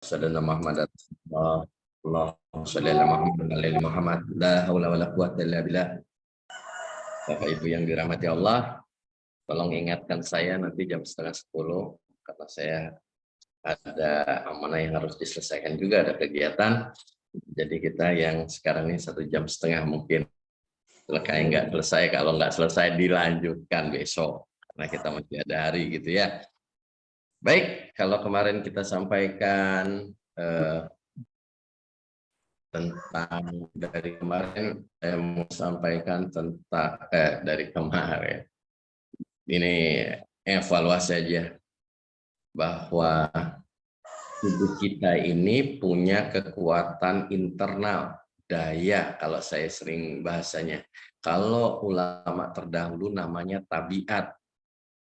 Sayyidina Muhammad Allahumma sholli ala Muhammad wa ala ali Muhammad la haula wala quwwata illa billah. Bapak Ibu yang dirahmati Allah, tolong ingatkan saya nanti jam 9:30 karena saya ada amanah yang harus diselesaikan juga, ada kegiatan. Jadi kita yang sekarang ini 1,5 jam mungkin nggak selesai, kalau nggak selesai dilanjutkan besok karena kita masih ada hari gitu ya. Baik, kalau kemarin kita sampaikan tentang dari kemarin, saya mau sampaikan tentang dari kemarin ini evaluasi aja bahwa tubuh kita ini punya kekuatan internal, daya kalau saya sering bahasanya. Kalau ulama terdahulu namanya tabiat.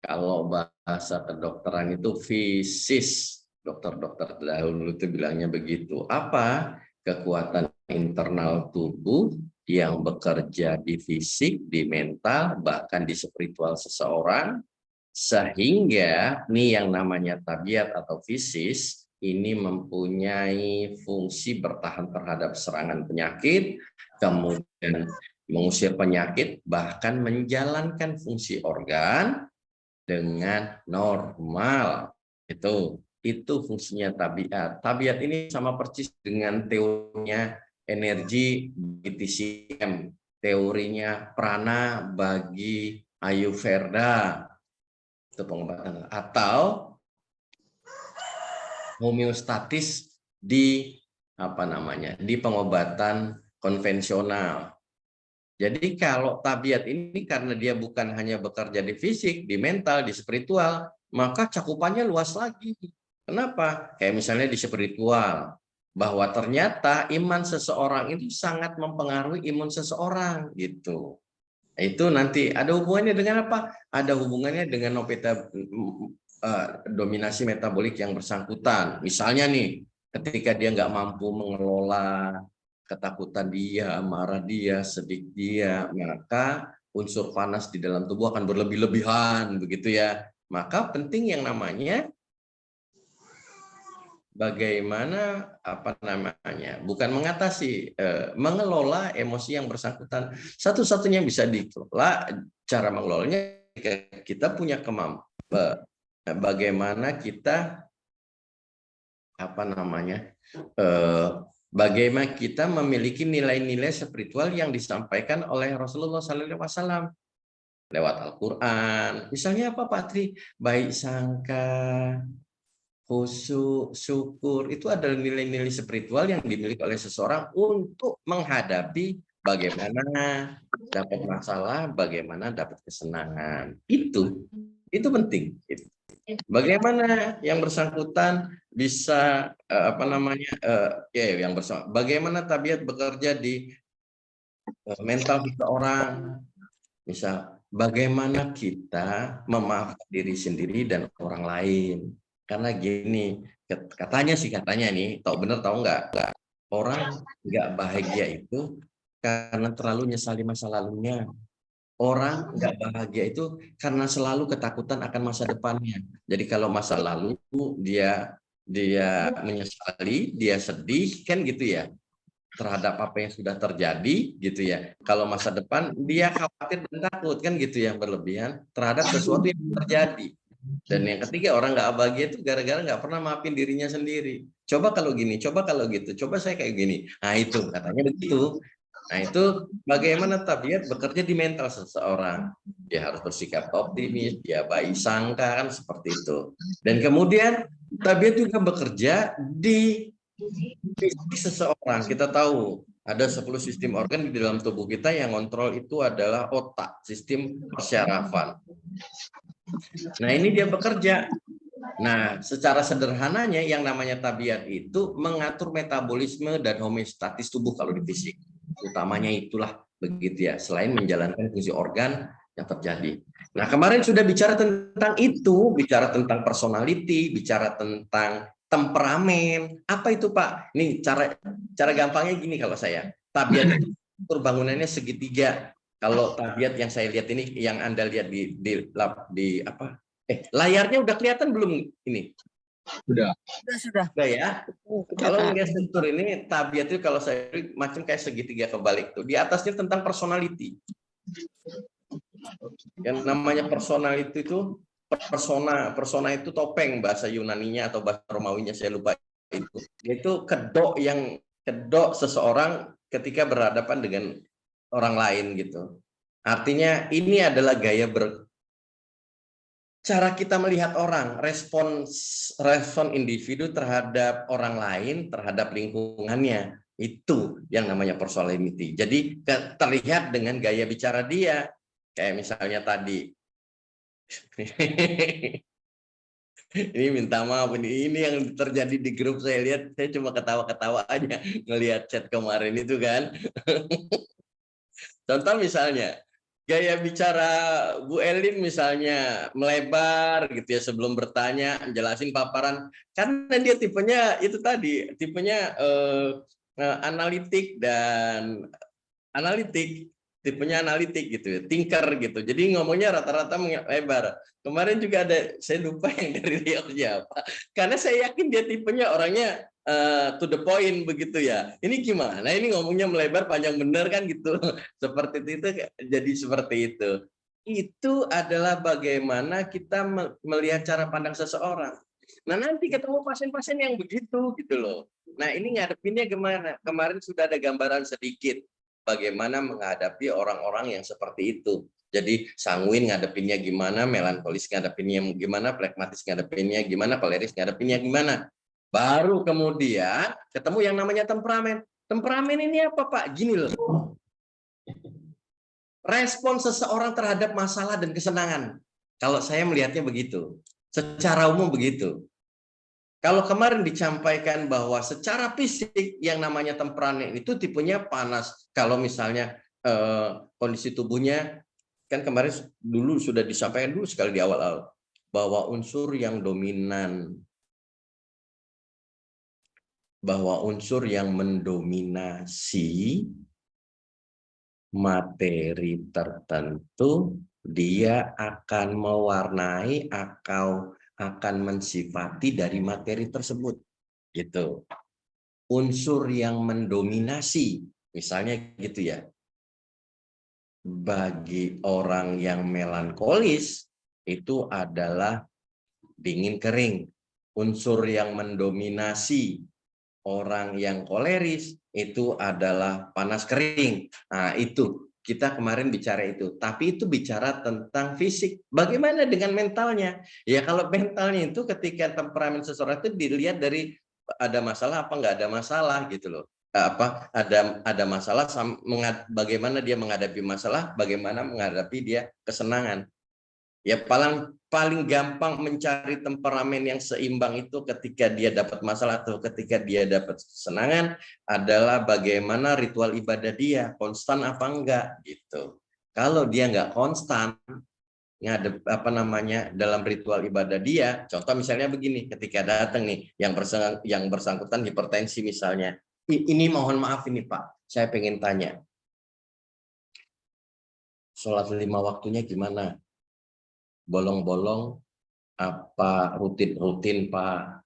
Kalau bahasa kedokteran itu fisis. Dokter-dokter terdahulu itu bilangnya begitu. Apa? Kekuatan internal tubuh yang bekerja di fisik, di mental, bahkan di spiritual seseorang. Sehingga nih yang namanya tabiat atau fisis ini mempunyai fungsi bertahan terhadap serangan penyakit, kemudian mengusir penyakit, bahkan menjalankan fungsi organ dengan normal. Itu fungsinya tabiat. Tabiat ini sama persis dengan teorinya energi bagi TCM, teorinya prana bagi Ayurveda, itu pengobatan, atau homeostatis di di pengobatan konvensional. Jadi kalau tabiat ini karena dia bukan hanya bekerja di fisik, di mental, di spiritual, maka cakupannya luas lagi. Kenapa? Kayak misalnya di spiritual, bahwa ternyata iman seseorang itu sangat mempengaruhi imun seseorang gitu. Itu nanti ada hubungannya dengan apa? Ada hubungannya dengan dominasi metabolik yang bersangkutan. Misalnya nih, ketika dia nggak mampu mengelola ketakutan dia, marah dia, sedih dia, maka unsur panas di dalam tubuh akan berlebih-lebihan, begitu ya. Maka penting yang namanya bagaimana bukan mengatasi, mengelola emosi yang bersangkutan. Satu-satunya bisa dikelola cara mengelolanya kita punya kemampuan, bagaimana kita bagaimana kita memiliki nilai-nilai spiritual yang disampaikan oleh Rasulullah SAW lewat Al-Quran. Misalnya apa Pak Tri? Baik sangka, khusyuk, syukur, itu adalah nilai-nilai spiritual yang dimiliki oleh seseorang untuk menghadapi bagaimana dapat masalah, bagaimana dapat kesenangan. Itu penting. Bagaimana yang bersangkutan bisa bagaimana tabiat bekerja di mental seseorang, misal bagaimana kita memaafkan diri sendiri dan orang lain. Karena gini, katanya nih, tahu benar tahu nggak, orang nggak bahagia itu karena terlalu nyesali masa lalunya. Orang nggak bahagia itu karena selalu ketakutan akan masa depannya. Jadi kalau masa lalu dia menyesali, dia sedih kan gitu ya terhadap apa yang sudah terjadi gitu ya. Kalau masa depan dia khawatir dan takut kan gitu ya, berlebihan terhadap sesuatu yang terjadi. Dan yang ketiga, orang nggak bahagia itu gara-gara nggak pernah maafin dirinya sendiri. Coba kalau gini, coba kalau gitu, coba saya kayak gini. Nah itu katanya begitu. Nah itu bagaimana tabiat bekerja di mental seseorang. Dia harus bersikap optimis, dia baik sangka kan seperti itu. Dan kemudian tabiat juga bekerja di fisik seseorang. Kita tahu ada 10 sistem organ di dalam tubuh kita yang kontrol itu adalah otak, sistem persyarafan. Nah ini dia bekerja. Nah secara sederhananya yang namanya tabiat itu mengatur metabolisme dan homeostatis tubuh kalau di fisik. Utamanya itulah begitu ya, selain menjalankan fungsi organ yang terjadi. Nah kemarin sudah bicara tentang itu, bicara tentang personality, bicara tentang temperamen. Apa itu Pak? Nih cara gampangnya gini kalau saya. Tabiat itu bangunannya segitiga. Kalau tabiat yang saya lihat ini, yang Anda lihat di layarnya udah kelihatan belum ini? Sudah. Sudah. Udah ya. Kalau ngelihat struktur ini, tabiat itu kalau saya macam kayak segitiga kebalik tuh. Di atasnya tentang personality. Yang namanya personality itu persona itu topeng bahasa Yunaninya atau bahasa Romawinya saya lupa itu. Itu kedok seseorang ketika berhadapan dengan orang lain gitu. Artinya ini adalah cara kita melihat orang, respon individu terhadap orang lain, terhadap lingkungannya. Itu yang namanya personality. Jadi terlihat dengan gaya bicara dia. Kayak misalnya tadi. Ini minta maaf, ini yang terjadi di grup saya lihat, saya cuma ketawa-ketawa aja ngelihat chat kemarin itu kan. Contoh misalnya, gaya bicara Bu Elin misalnya melebar gitu ya sebelum bertanya, jelasin paparan, karena dia tipenya itu tadi, tipenya tipenya analitik gitu ya, thinker gitu. Jadi ngomongnya rata-rata lebar. Kemarin juga ada, saya lupa yang dari Riau siapa. Karena saya yakin dia tipenya orangnya to the point begitu ya. Ini gimana? Ini ngomongnya melebar panjang bener kan gitu. Seperti itu jadi seperti itu. Itu adalah bagaimana kita melihat cara pandang seseorang. Nah, nanti ketemu pasien-pasien yang begitu gitu loh. Nah, ini ngadepinnya gimana? Kemarin sudah ada gambaran sedikit bagaimana menghadapi orang-orang yang seperti itu. Jadi sanguin ngadepinnya gimana, melankolis ngadepinnya gimana, plekmatis ngadepinnya gimana, koleris ngadepinnya gimana. Baru kemudian ketemu yang namanya temperamen. Temperamen ini apa Pak? Gini loh. Respon seseorang terhadap masalah dan kesenangan. Kalau saya melihatnya begitu. Secara umum begitu. Kalau kemarin disampaikan bahwa secara fisik yang namanya temperamen itu tipenya panas. Kalau misalnya kondisi tubuhnya, kan kemarin dulu sudah disampaikan dulu sekali di awal-awal, bahwa unsur yang dominan, bahwa unsur yang mendominasi materi tertentu, dia akan mewarnai atau akan mensifati dari materi tersebut. Gitu. Unsur yang mendominasi, misalnya gitu ya. Bagi orang yang melankolis itu adalah dingin kering. Unsur yang mendominasi orang yang koleris itu adalah panas kering. Nah, itu kita kemarin bicara itu. Tapi itu bicara tentang fisik. Bagaimana dengan mentalnya? Ya kalau mentalnya itu ketika temperamen seseorang itu dilihat dari ada masalah apa nggak ada masalah gitu loh. Ada masalah, bagaimana dia menghadapi masalah, bagaimana menghadapi dia kesenangan. Ya paling gampang mencari temperamen yang seimbang itu ketika dia dapat masalah atau ketika dia dapat kesenangan adalah bagaimana ritual ibadah dia, konstan apa enggak gitu. Kalau dia enggak konstan ngadep dalam ritual ibadah dia, contoh misalnya begini, ketika datang nih yang bersangkutan hipertensi misalnya. Ini mohon maaf ini Pak, saya pengen tanya. Sholat 5 waktunya gimana? Bolong-bolong apa rutin Pak,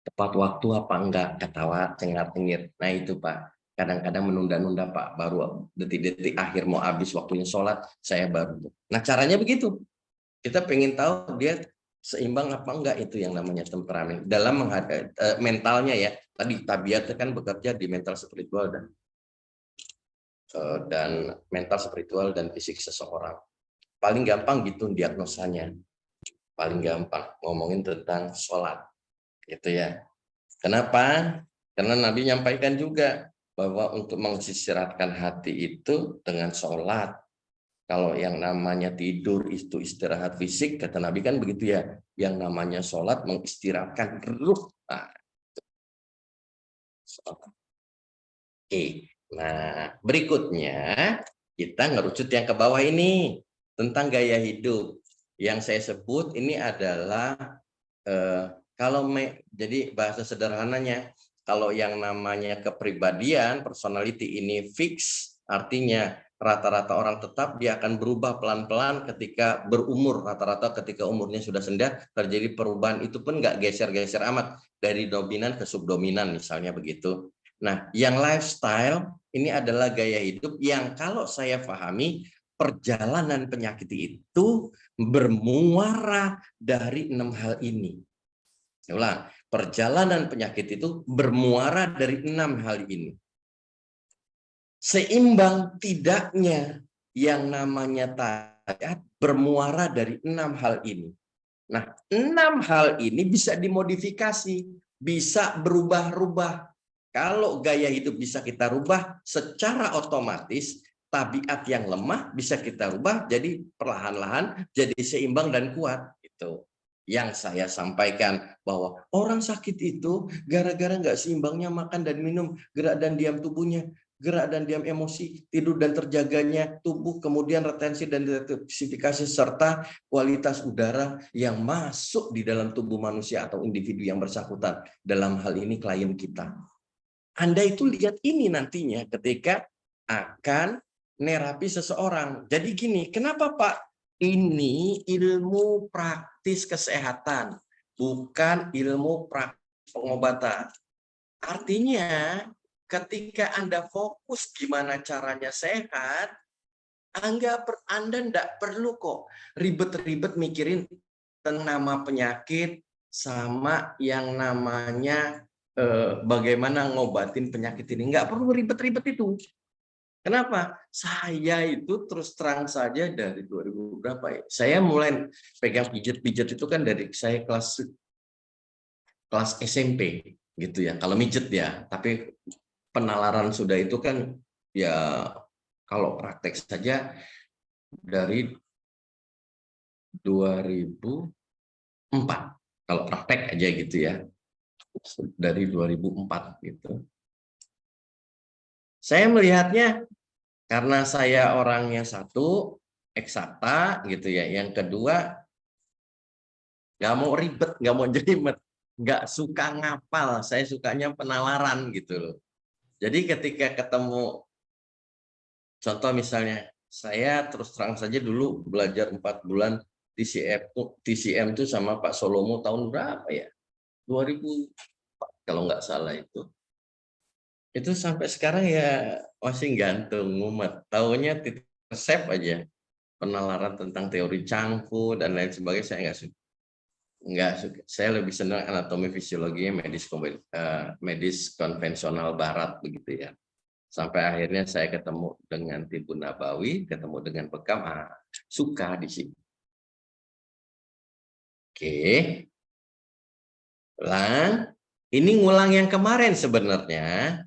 tepat waktu apa enggak, ketawa cengar-cengir. Nah itu Pak, kadang-kadang menunda-nunda Pak, baru detik-detik akhir mau habis waktunya sholat saya baru. Nah caranya begitu, kita pengen tahu dia seimbang apa enggak, itu yang namanya temperamen dalam menghadapi mentalnya ya. Tadi tabiat kan bekerja di mental spiritual dan mental spiritual dan fisik seseorang. Paling gampang gitu diagnosanya, paling gampang ngomongin tentang sholat gitu ya. Kenapa? Karena Nabi nyampaikan juga bahwa untuk mengistirahatkan hati itu dengan sholat. Kalau yang namanya tidur itu istirahat fisik, kata Nabi kan begitu ya. Yang namanya sholat mengistirahatkan ruh. Nah, oke. Nah, berikutnya kita ngerucut yang ke bawah ini tentang gaya hidup. Yang saya sebut ini adalah jadi bahasa sederhananya, kalau yang namanya kepribadian, personality ini fix, artinya rata-rata orang tetap, dia akan berubah pelan-pelan ketika berumur. Rata-rata ketika umurnya sudah senja, terjadi perubahan. Itu pun nggak geser-geser amat dari dominan ke subdominan, misalnya begitu. Nah, yang lifestyle ini adalah gaya hidup yang kalau saya pahami, perjalanan penyakit itu bermuara dari 6 hal ini. Saya ulang, perjalanan penyakit itu bermuara dari 6 hal ini. Seimbang tidaknya yang namanya tabiat bermuara dari 6 hal ini. Nah, 6 hal ini bisa dimodifikasi, bisa berubah-ubah. Kalau gaya hidup bisa kita rubah, secara otomatis tabiat yang lemah bisa kita rubah jadi perlahan-lahan jadi seimbang dan kuat. Itu yang saya sampaikan, bahwa orang sakit itu gara-gara nggak seimbangnya makan dan minum, gerak dan diam tubuhnya, gerak dan diam emosi, tidur dan terjaganya tubuh, kemudian retensi dan detoksifikasi, serta kualitas udara yang masuk di dalam tubuh manusia atau individu yang bersangkutan. Dalam hal ini klien kita. Anda itu lihat ini nantinya ketika akan nerapi seseorang. Jadi gini, kenapa Pak? Ini ilmu praktis kesehatan, bukan ilmu praktis pengobatan. Artinya, ketika Anda fokus gimana caranya sehat, Anda tidak perlu kok ribet-ribet mikirin tentang nama penyakit sama yang namanya bagaimana ngobatin penyakit ini. Nggak perlu ribet-ribet itu. Kenapa? Saya itu terus terang saja dari 2000 berapa ya? Saya mulai pegang pijat-pijat itu kan dari saya kelas SMP gitu ya. Kalau mijet ya, tapi penalaran sudah itu kan ya kalau praktek saja dari 2004. Kalau praktek aja gitu ya. Dari 2004 gitu. Saya melihatnya karena saya orangnya satu eksakta gitu ya, yang kedua nggak mau ribet, nggak mau jelimet, nggak suka ngapal, saya sukanya penalaran gitu loh. Jadi ketika ketemu, contoh misalnya, saya terus terang saja dulu belajar 4 bulan TCM itu sama Pak Solomo tahun berapa ya? 2004 kalau nggak salah itu. Itu sampai sekarang ya masih gantung mumet. Taunya titik resep aja. Penalaran tentang teori Chang-Fu dan lain sebagainya saya nggak suka. Saya lebih senang anatomi fisiologi medis konvensional barat begitu ya. Sampai akhirnya saya ketemu dengan Tibun Nabawi, ketemu dengan Bekam, suka di sini. Oke. Ini ngulang yang kemarin sebenarnya.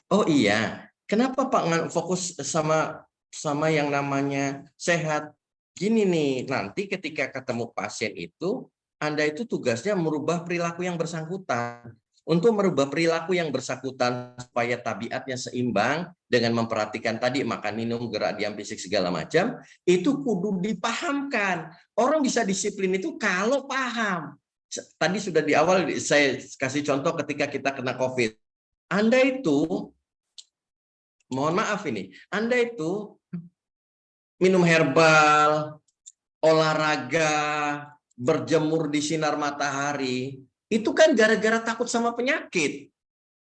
Oh iya, kenapa Pak fokus sama yang namanya sehat? Gini nih, nanti ketika ketemu pasien itu, Anda itu tugasnya merubah perilaku yang bersangkutan. Untuk merubah perilaku yang bersangkutan supaya tabiatnya seimbang dengan memperhatikan tadi makan, minum, gerak, diam, fisik segala macam, itu kudu dipahamkan. Orang bisa disiplin itu kalau paham. Tadi sudah di awal saya kasih contoh ketika kita kena COVID. Anda itu, mohon maaf ini, Anda itu minum herbal, olahraga, berjemur di sinar matahari, itu kan gara-gara takut sama penyakit.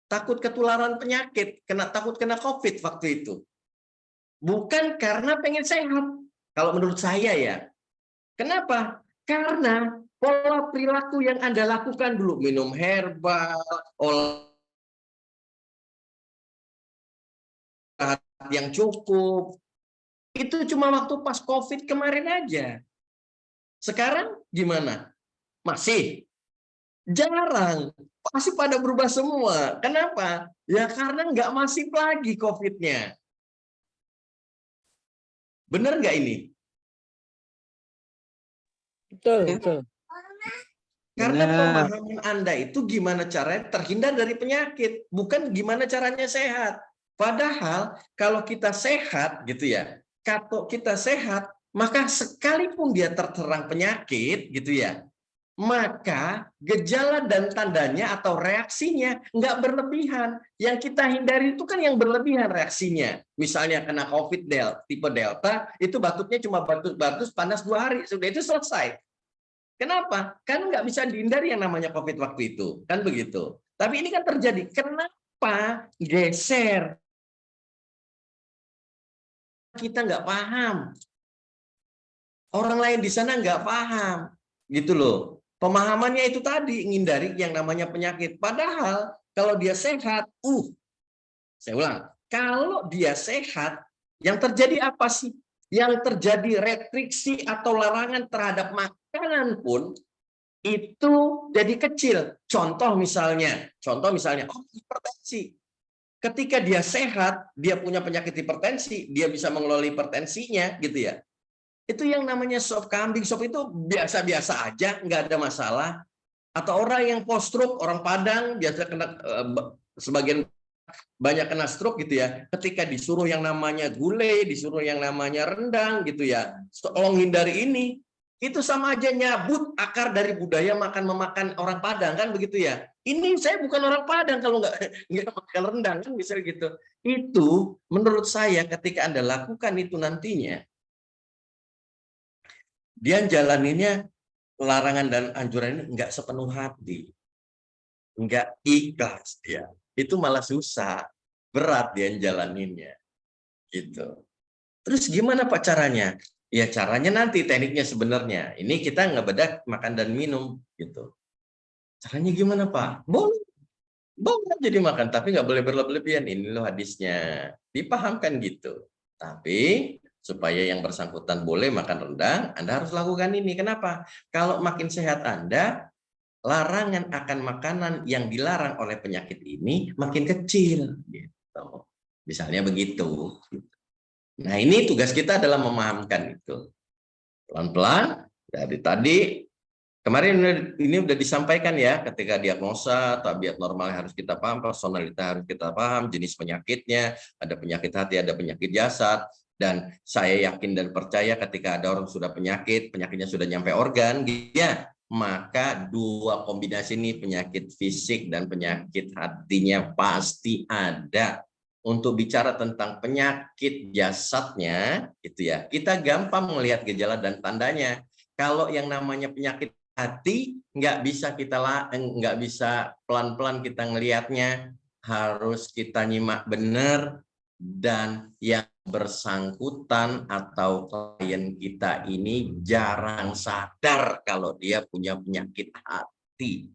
Takut ketularan penyakit, takut kena COVID waktu itu. Bukan karena pengen sehat. Kalau menurut saya ya. Kenapa? Karena pola perilaku yang Anda lakukan dulu, minum herbal, olahraga yang cukup, itu cuma waktu pas COVID kemarin aja. Sekarang gimana? Masih jarang. Pasti pada berubah semua. Kenapa? Ya karena nggak masif lagi COVID-nya. Benar nggak ini? Betul. Karena pemahaman Anda itu gimana caranya terhindar dari penyakit, bukan gimana caranya sehat. Padahal kalau kita sehat gitu ya, kalau kita sehat, maka sekalipun dia terserang penyakit gitu ya, maka gejala dan tandanya atau reaksinya nggak berlebihan. Yang kita hindari itu kan yang berlebihan reaksinya. Misalnya kena COVID tipe Delta, itu batuknya cuma batuk-batuk panas 2 hari, sudah itu selesai. Kenapa? Kan nggak bisa dihindari yang namanya COVID waktu itu, kan begitu. Tapi ini kan terjadi. Kenapa geser? Kita nggak paham. Orang lain di sana nggak paham, gitu loh. Pemahamannya itu tadi, menghindari yang namanya penyakit. Padahal kalau dia sehat, saya ulang, kalau dia sehat, yang terjadi apa sih? Yang terjadi restriksi atau larangan terhadap makanan pun itu jadi kecil. Contoh misalnya, hipertensi. Ketika dia sehat, dia punya penyakit hipertensi, dia bisa mengelola hipertensinya, gitu ya. Itu yang namanya sop kambing. Sop itu biasa-biasa aja, nggak ada masalah. Atau orang yang post stroke, orang Padang biasa kena sebagian banyak kena stroke gitu ya. Ketika disuruh yang namanya gulai, disuruh yang namanya rendang gitu ya. Tolong hindari ini. Itu sama aja nyabut akar dari budaya makan-memakan orang Padang kan begitu ya. Ini saya bukan orang Padang kalau nggak makan rendang kan bisa gitu. Itu menurut saya ketika Anda lakukan itu nantinya, dia jalaninnya larangan dan anjuran ini nggak sepenuh hati, nggak ikhlas dia. Itu malah susah, berat dia jalaninnya, gitu. Terus gimana Pak caranya? Ya caranya nanti tekniknya sebenarnya. Ini kita ngebedah makan dan minum, gitu. Caranya gimana Pak? Boleh, boleh jadi makan, tapi nggak boleh berlebihan. Ini loh hadisnya, dipahamkan gitu. Tapi supaya yang bersangkutan boleh makan rendang, Anda harus lakukan ini. Kenapa? Kalau makin sehat Anda, larangan akan makanan yang dilarang oleh penyakit ini makin kecil. Gitu. Misalnya begitu. Nah ini tugas kita adalah memahamkan itu. Pelan-pelan, dari tadi, kemarin ini udah disampaikan ya, ketika diagnosa, tabiat normal harus kita paham, personalitas harus kita paham, jenis penyakitnya, ada penyakit hati, ada penyakit jasad, dan saya yakin dan percaya ketika ada orang sudah penyakitnya sudah nyampe organ, ya, maka dua kombinasi ini penyakit fisik dan penyakit hatinya pasti ada. Untuk bicara tentang penyakit jasadnya, gitu ya, kita gampang melihat gejala dan tandanya. Kalau yang namanya penyakit hati nggak bisa pelan-pelan kita ngelihatnya, harus kita nyimak benar, dan yang bersangkutan atau klien kita ini jarang sadar kalau dia punya penyakit hati.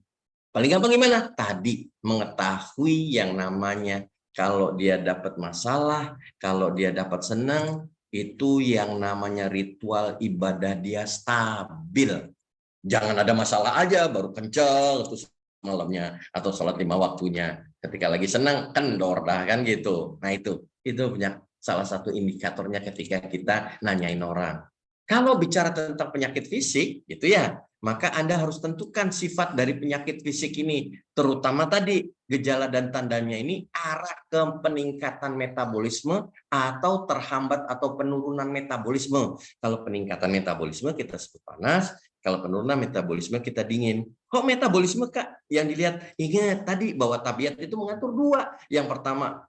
Paling gampang gimana? Tadi mengetahui yang namanya kalau dia dapat masalah, kalau dia dapat senang, itu yang namanya ritual ibadah dia stabil. Jangan ada masalah aja baru kenceng terus malamnya atau sholat 5 waktunya. Ketika lagi senang kendor dah kan gitu. Nah itu punya salah satu indikatornya ketika kita nanyain orang. Kalau bicara tentang penyakit fisik gitu ya, maka Anda harus tentukan sifat dari penyakit fisik ini, terutama tadi gejala dan tandanya ini arah ke peningkatan metabolisme atau terhambat atau penurunan metabolisme. Kalau peningkatan metabolisme kita sebut panas, kalau penurunan metabolisme kita dingin. Kok metabolisme Kak? Yang dilihat, ingat tadi bahwa tabiat itu mengatur dua. Yang pertama,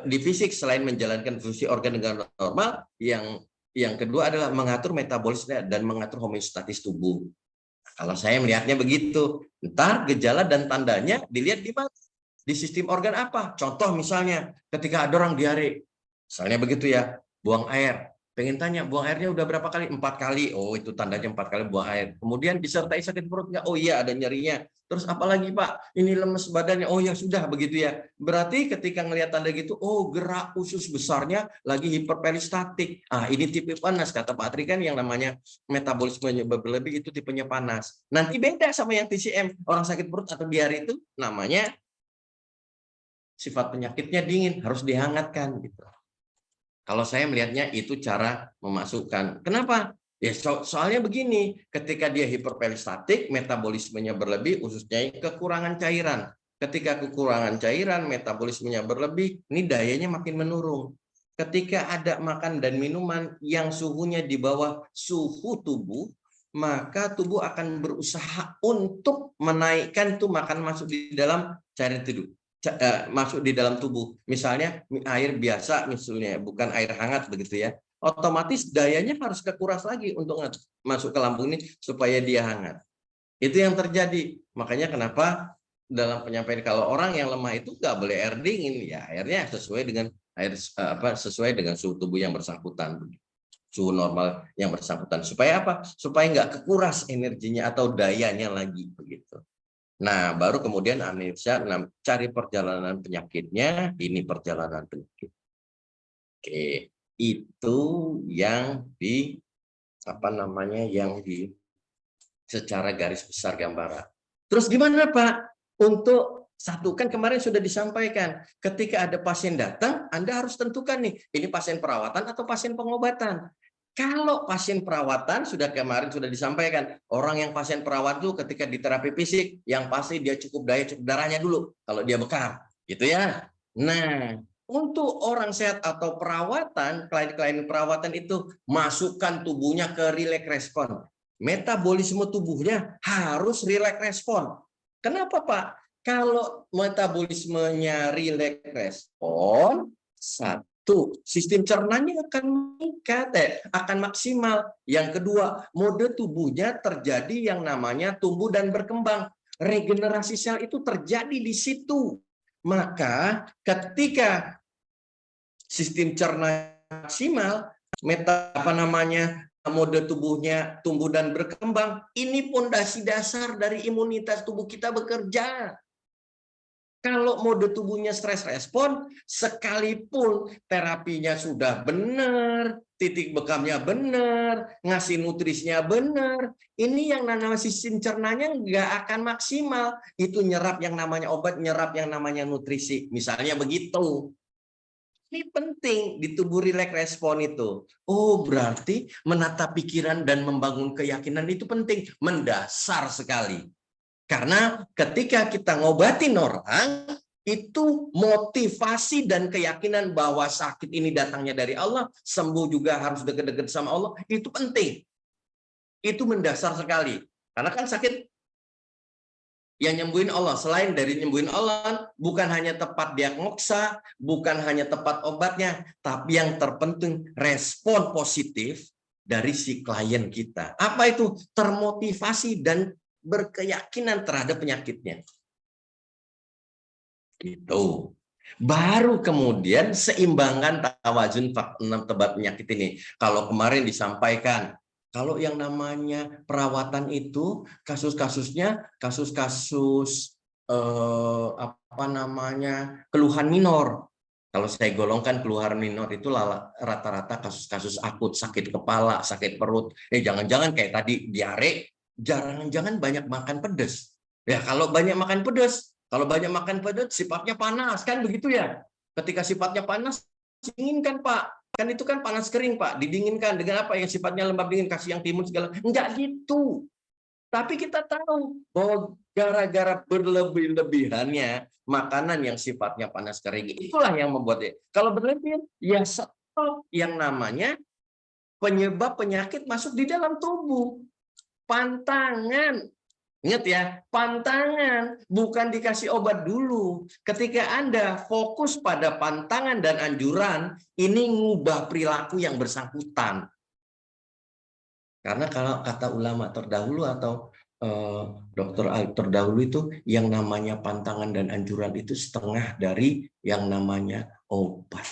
di fisik selain menjalankan fungsi organ dengan normal, yang kedua adalah mengatur metabolisme dan mengatur homeostatis tubuh. Kalau saya melihatnya begitu. Ntar gejala dan tandanya dilihat di mana? Di sistem organ apa? Contoh misalnya ketika ada orang diare, misalnya begitu ya, buang air. Pengen tanya, buang airnya udah berapa kali? 4 kali. Oh, itu tandanya 4 kali buang air. Kemudian disertai sakit perut nggak? Oh iya, ada nyerinya. Terus apalagi Pak? Ini lemes badannya. Oh ya sudah, begitu ya. Berarti ketika ngelihat tanda gitu, oh gerak usus besarnya lagi hiperperistatik. Ah, ini tipe panas. Kata Pak Tri kan yang namanya metabolismenya berlebih itu tipenya panas. Nanti beda sama yang TCM. Orang sakit perut atau diare itu namanya sifat penyakitnya dingin, harus dihangatkan gitu. Kalau saya melihatnya itu cara memasukkan. Kenapa? Ya soalnya begini, ketika dia hiperperistatik, metabolismenya berlebih, khususnya kekurangan cairan. Ketika kekurangan cairan, metabolismenya berlebih, ini dayanya makin menurun. Ketika ada makan dan minuman yang suhunya di bawah suhu tubuh, maka tubuh akan berusaha untuk menaikkan tuh makan masuk di dalam cairan tubuh, masuk di dalam tubuh. Misalnya air biasa, misalnya bukan air hangat begitu ya. Otomatis dayanya harus kekuras lagi untuk masuk ke lambung ini supaya dia hangat. Itu yang terjadi. Makanya kenapa dalam penyampaian kalau orang yang lemah itu nggak boleh air dingin, ya airnya sesuai dengan sesuai dengan suhu tubuh yang bersangkutan, suhu normal yang bersangkutan. Supaya apa? Supaya nggak kekuras energinya atau dayanya lagi begitu. Nah, baru kemudian analisa cari perjalanan penyakitnya. Ini perjalanan penyakit. Oke, itu yang di secara garis besar gambaran. Terus gimana Pak? Untuk satu, kan kemarin sudah disampaikan, ketika ada pasien datang, Anda harus tentukan nih, ini pasien perawatan atau pasien pengobatan. Kalau pasien perawatan, kemarin sudah disampaikan, orang yang pasien perawat itu ketika di terapi fisik, yang pasti dia cukup darahnya dulu, kalau dia bekar, gitu ya. Nah, untuk orang sehat atau perawatan, klien-klien perawatan itu masukkan tubuhnya ke relax respon. Metabolisme tubuhnya harus relax respon. Kenapa Pak? Kalau metabolismenya relax respon, satu, sistem cernanya akan meningkat, akan maksimal. Yang kedua, mode tubuhnya terjadi yang namanya tumbuh dan berkembang. Regenerasi sel itu terjadi di situ. Maka ketika sistem cerna maksimal, mode tubuhnya tumbuh dan berkembang, ini pondasi dasar dari imunitas tubuh kita bekerja. Kalau mode tubuhnya stres respon, sekalipun terapinya sudah benar, titik bekamnya benar, ngasih nutrisinya benar, ini yang namanya sistem cernanya nggak akan maksimal. Itu nyerap yang namanya obat, nyerap yang namanya nutrisi. Misalnya begitu. Ini penting di tubuh relax respon itu. Oh, berarti menata pikiran dan membangun keyakinan itu penting, mendasar sekali. Karena ketika kita ngobatin orang, itu motivasi dan keyakinan bahwa sakit ini datangnya dari Allah, sembuh juga harus dekat-dekat sama Allah, itu penting. Itu mendasar sekali. Karena kan sakit yang nyembuhin Allah. Selain dari nyembuhin Allah, bukan hanya tepat diagnosa, bukan hanya tepat obatnya, tapi yang terpenting respon positif dari si klien kita. Apa itu? Termotivasi dan berkeyakinan terhadap penyakitnya. Itu. Baru kemudian seimbangkan tawazun 6 tebak penyakit ini. Kalau kemarin disampaikan, kalau yang namanya perawatan itu kasus-kasusnya kasus-kasus keluhan minor. Kalau saya golongkan keluhan minor itu rata-rata kasus-kasus akut, sakit kepala, sakit perut. Jangan-jangan kayak tadi diare, jangan-jangan banyak makan pedas. Ya, kalau banyak makan pedas sifatnya panas, kan begitu ya. Ketika sifatnya panas, dinginkan Pak. Kan itu kan panas kering Pak, didinginkan dengan apa yang sifatnya lembab dingin, kasih yang timun segala. Enggak gitu. Tapi kita tahu bahwa gara-gara berlebih-lebihannya makanan yang sifatnya panas kering, itulah yang membuatnya. Kalau berlebihan, ya stop yang namanya penyebab penyakit masuk di dalam tubuh. Pantangan. Ingat ya, pantangan, bukan dikasih obat dulu. Ketika Anda fokus pada pantangan dan anjuran, ini ngubah perilaku yang bersangkutan. Karena kalau kata ulama terdahulu atau dokter terdahulu itu, yang namanya pantangan dan anjuran itu setengah dari yang namanya obat.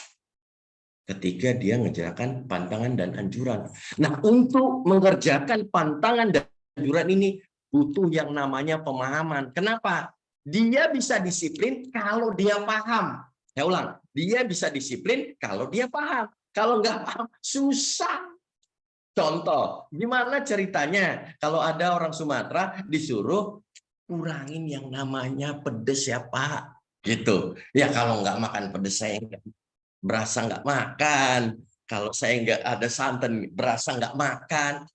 Ketika dia mengerjakan pantangan dan anjuran. Nah, untuk mengerjakan pantangan dan anjuran ini, butuh yang namanya pemahaman. Kenapa? Dia bisa disiplin kalau dia paham. Saya ulang, dia bisa disiplin kalau dia paham. Kalau nggak paham, susah. Contoh, gimana ceritanya kalau ada orang Sumatera disuruh kurangin yang namanya pedes ya Pak? Gitu. Ya kalau nggak makan pedes saya berasa nggak makan. Kalau saya nggak ada santan, berasa nggak makan.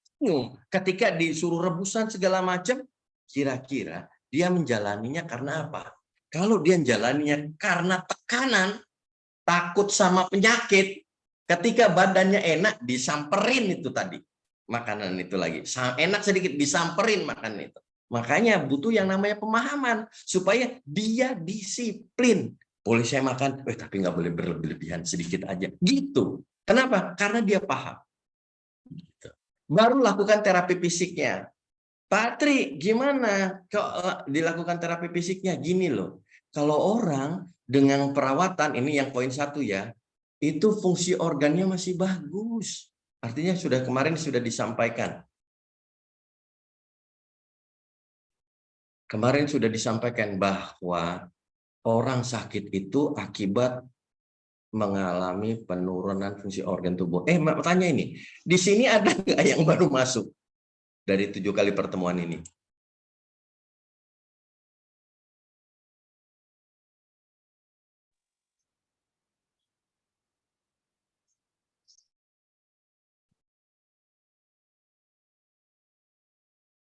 Ketika disuruh rebusan segala macam, kira-kira dia menjalaninya karena apa? Kalau dia menjalaninya karena tekanan, takut sama penyakit, ketika badannya enak disamperin itu tadi. makanan itu lagi. Enak sedikit disamperin makanan itu. Makanya butuh yang namanya pemahaman supaya dia disiplin. Boleh saya makan, tapi nggak boleh berlebihan, sedikit aja. Gitu. Kenapa? Karena dia paham. Gitu. Baru lakukan terapi fisiknya. Pak Tri, gimana kok dilakukan terapi fisiknya? Gini loh, kalau orang dengan perawatan, ini yang poin 1 ya, itu fungsi organnya masih bagus. Artinya kemarin sudah disampaikan. Kemarin sudah disampaikan bahwa orang sakit itu akibat mengalami penurunan fungsi organ tubuh. Tanya ini, di sini ada nggak yang baru masuk dari 7 kali pertemuan ini?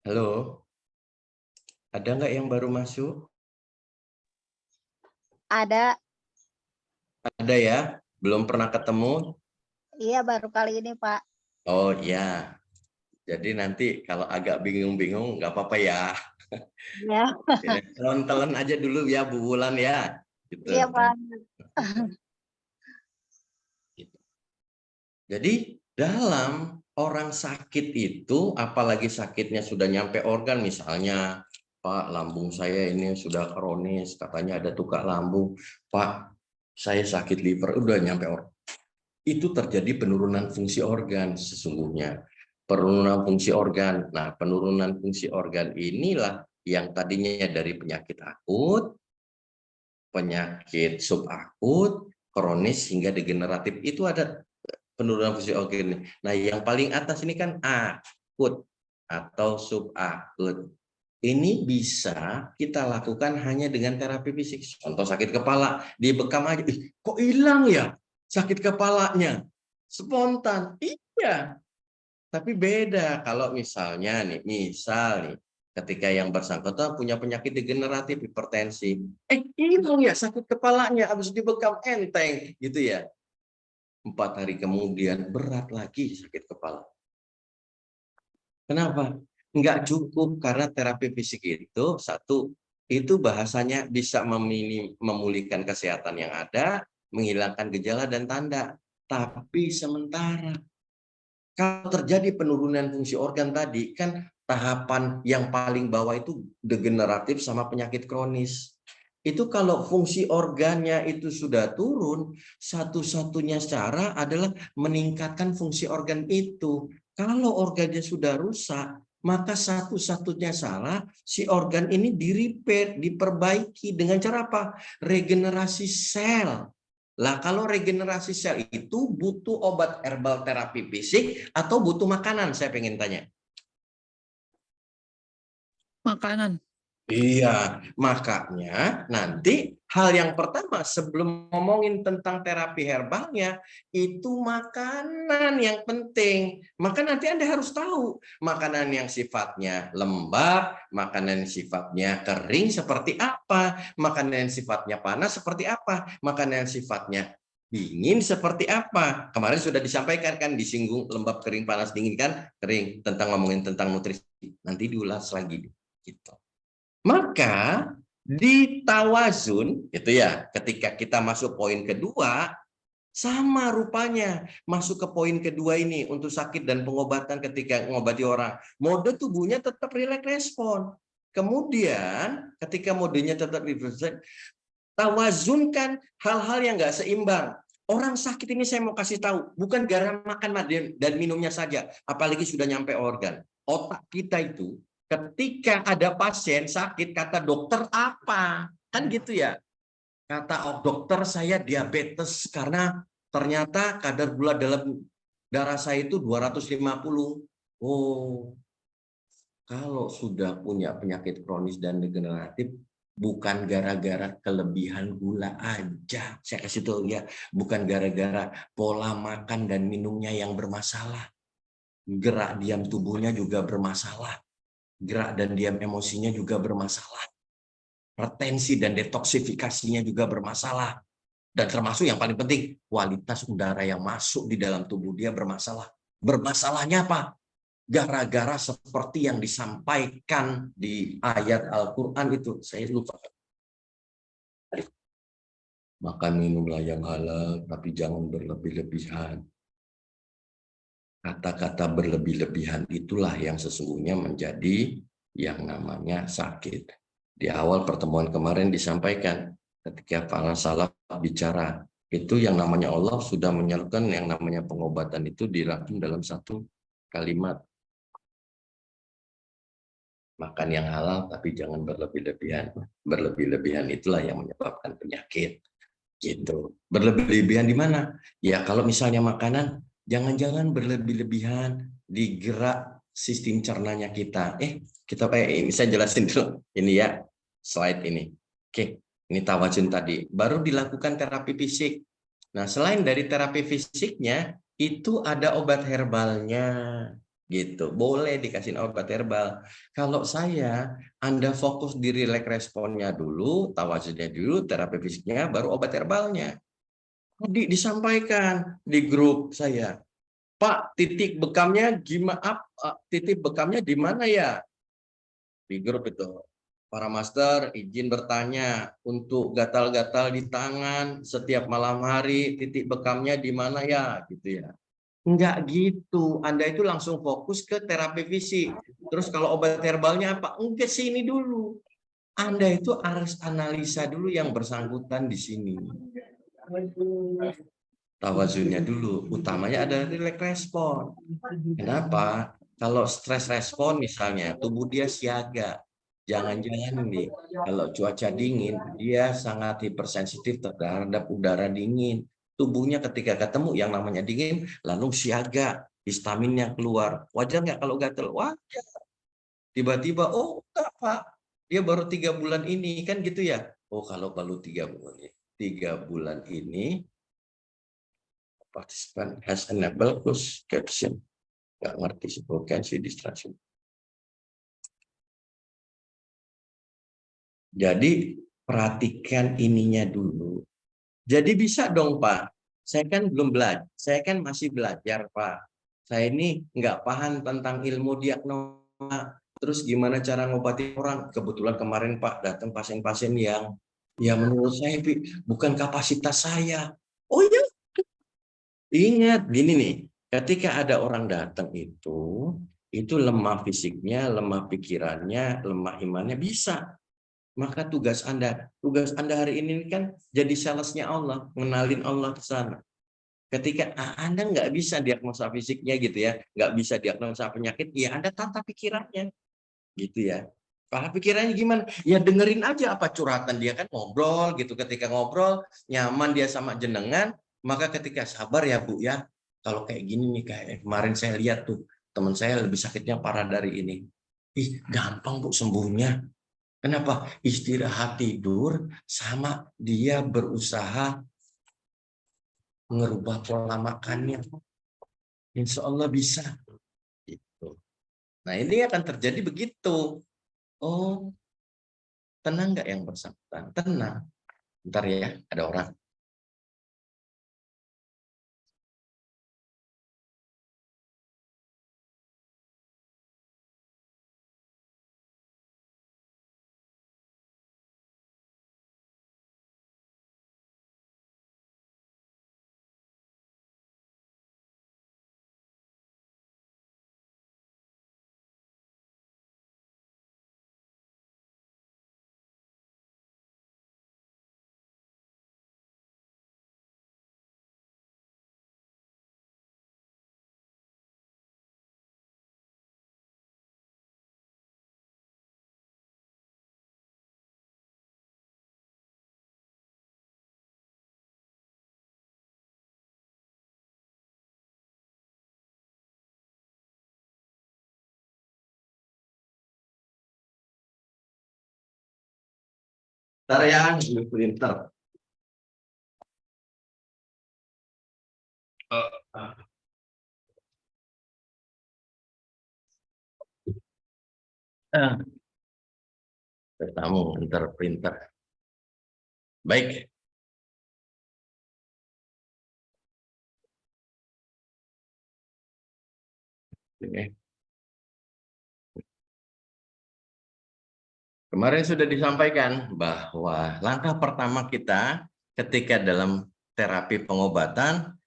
Halo? Ada nggak yang baru masuk? Ada. Ada ya? Belum pernah ketemu? Iya, baru kali ini, Pak. Oh ya. Jadi nanti kalau agak bingung-bingung nggak apa-apa ya. Ya. Telan-telan aja dulu ya Bu Wulan ya. Gitu. Iya, Pak. Gitu. Jadi dalam orang sakit itu, apalagi sakitnya sudah nyampe organ, misalnya Pak, lambung saya ini sudah kronis, katanya ada tukak lambung. Pak, saya sakit liver, udah nyampe organ. Itu terjadi penurunan fungsi organ sesungguhnya. Penurunan fungsi organ. Nah, penurunan fungsi organ inilah yang tadinya dari penyakit akut, penyakit subakut, kronis hingga degeneratif. Itu ada penurunan fungsi organ. Nah, yang paling atas ini kan akut atau subakut. Ini bisa kita lakukan hanya dengan terapi fisik. Contoh sakit kepala, dibekam aja. Kok hilang ya sakit kepalanya? Spontan. Iya. Tapi beda kalau misalnya nih, ketika yang bersangkutan punya penyakit degeneratif, hipertensi. Hilang ya sakit kepalanya, habis dibekam enteng gitu ya. 4 hari kemudian berat lagi sakit kepala. Kenapa? Enggak cukup karena terapi fisik itu itu bahasanya bisa memulihkan kesehatan yang ada, menghilangkan gejala dan tanda. Tapi sementara kalau terjadi penurunan fungsi organ tadi, kan tahapan yang paling bawah itu degeneratif sama penyakit kronis. Itu kalau fungsi organnya itu sudah turun, satu-satunya cara adalah meningkatkan fungsi organ itu. Kalau organnya sudah rusak, maka satu-satunya cara si organ ini di-repair, diperbaiki dengan cara apa? Regenerasi sel. Lah kalau regenerasi sel itu butuh obat herbal terapi fisik atau butuh makanan? Saya pengen tanya. Makanan. Iya, makanya nanti hal yang pertama sebelum ngomongin tentang terapi herbalnya, itu makanan yang penting. Maka nanti Anda harus tahu makanan yang sifatnya lembab, makanan yang sifatnya kering seperti apa, makanan yang sifatnya panas seperti apa, makanan yang sifatnya dingin seperti apa. Kemarin sudah disampaikan kan, disinggung lembab, kering, panas, dingin kan, kering, tentang ngomongin tentang nutrisi. Nanti diulas lagi gitu. Maka di tawazun itu ya, ketika kita masuk poin kedua, sama rupanya masuk ke poin kedua ini untuk sakit dan pengobatan. Ketika mengobati orang, mode tubuhnya tetap rileks respon. Kemudian ketika modenya tetap rileks, tawazunkan hal-hal yang nggak seimbang. Orang sakit ini saya mau kasih tahu, bukan gara makan dan minumnya saja, apalagi sudah nyampe organ. Otak kita itu ketika ada pasien sakit, kata dokter apa? Kan gitu ya. Kata dokter saya diabetes karena ternyata kadar gula dalam darah saya itu 250. Oh, kalau sudah punya penyakit kronis dan degeneratif, bukan gara-gara kelebihan gula aja. Saya kasih tahu ya, bukan gara-gara pola makan dan minumnya yang bermasalah. Gerak diam tubuhnya juga bermasalah. Gerak dan diam emosinya juga bermasalah. Retensi dan detoksifikasinya juga bermasalah. Dan termasuk yang paling penting, kualitas udara yang masuk di dalam tubuh dia bermasalah. Bermasalahnya apa? gara-gara seperti yang disampaikan di ayat Al-Quran itu. Saya lupa. Makan minumlah yang halal, tapi jangan berlebih-lebihan. Kata-kata berlebih-lebihan itulah yang sesungguhnya menjadi yang namanya sakit. Di awal pertemuan kemarin disampaikan, ketika para salaf bicara, itu yang namanya Allah sudah menyalurkan yang namanya pengobatan itu dirangkum dalam satu kalimat. Makan yang halal, tapi jangan berlebih-lebihan. Berlebih-lebihan itulah yang menyebabkan penyakit. Gitu. Berlebih-lebihan di mana? Ya kalau misalnya makanan, jangan-jangan berlebih-lebihan di gerak sistem cernanya kita. Kita ini saya jelasin dulu. Ini ya, slide ini. Oke, ini tawazun tadi. Baru dilakukan terapi fisik. Nah, selain dari terapi fisiknya, itu ada obat herbalnya. Gitu. Boleh dikasih obat herbal. Kalau saya Anda fokus di relax responnya dulu, tawazunnya dulu, terapi fisiknya, baru obat herbalnya. Disampaikan di grup saya, Pak, titik bekamnya gimana? Titik bekamnya di mana ya? Di grup itu. Para master izin bertanya, untuk gatal-gatal di tangan setiap malam hari, titik bekamnya di mana ya? Gitu ya. Enggak gitu. Anda itu langsung fokus ke terapi fisik. Terus kalau obat herbalnya apa? Enggak, sini dulu. Anda itu harus analisa dulu yang bersangkutan di sini. Tawazunnya dulu. Utamanya ada relax respon. Kenapa? Kalau stres respon misalnya, tubuh dia siaga. Jangan-jangan nih, kalau cuaca dingin, dia sangat hipersensitif terhadap udara dingin. Tubuhnya ketika ketemu yang namanya dingin, lalu siaga, histaminnya keluar. Wajar nggak kalau gatel? Wajar. Tiba-tiba, oh enggak Pak, dia baru 3 bulan ini, kan gitu ya. Oh kalau baru 3 bulan ini, participant has enabled closed caption. Nggak ngerti sih, bukan sih distraction. Jadi perhatikan ininya dulu. Jadi bisa dong Pak, saya kan belum belajar, saya kan masih belajar Pak. Saya ini nggak paham tentang ilmu diagnosa, terus gimana cara ngobati orang. Kebetulan kemarin Pak datang pasien-pasien yang ya menurut saya bukan kapasitas saya. Oh iya, ingat gini nih, ketika ada orang datang itu lemah fisiknya, lemah pikirannya, lemah imannya bisa. Maka tugas Anda hari ini kan jadi salesnya Allah, mengenalin Allah ke sana. Ketika Anda nggak bisa diagnosa fisiknya gitu ya, nggak bisa diagnosa penyakit, ya Anda tata pikirannya, gitu ya. Kalau pikirannya gimana? Ya dengerin aja apa curhatan dia, kan ngobrol gitu. Ketika ngobrol, nyaman dia sama jenengan, maka ketika sabar ya Bu ya, kalau kayak gini nih, kayak kemarin saya lihat tuh, teman saya lebih sakitnya parah dari ini. Ih, gampang Bu sembuhnya. Kenapa? Istirahat tidur sama dia berusaha merubah pola makannya. Insya Allah bisa. Gitu. Nah ini akan terjadi begitu. Oh, tenang nggak yang bersangkutan? Tenang. Ntar ya, ada orang. Ntar ya, printer. Bertamu, ntar printer. Baik. Oke. Kemarin sudah disampaikan bahwa langkah pertama kita ketika dalam terapi pengobatan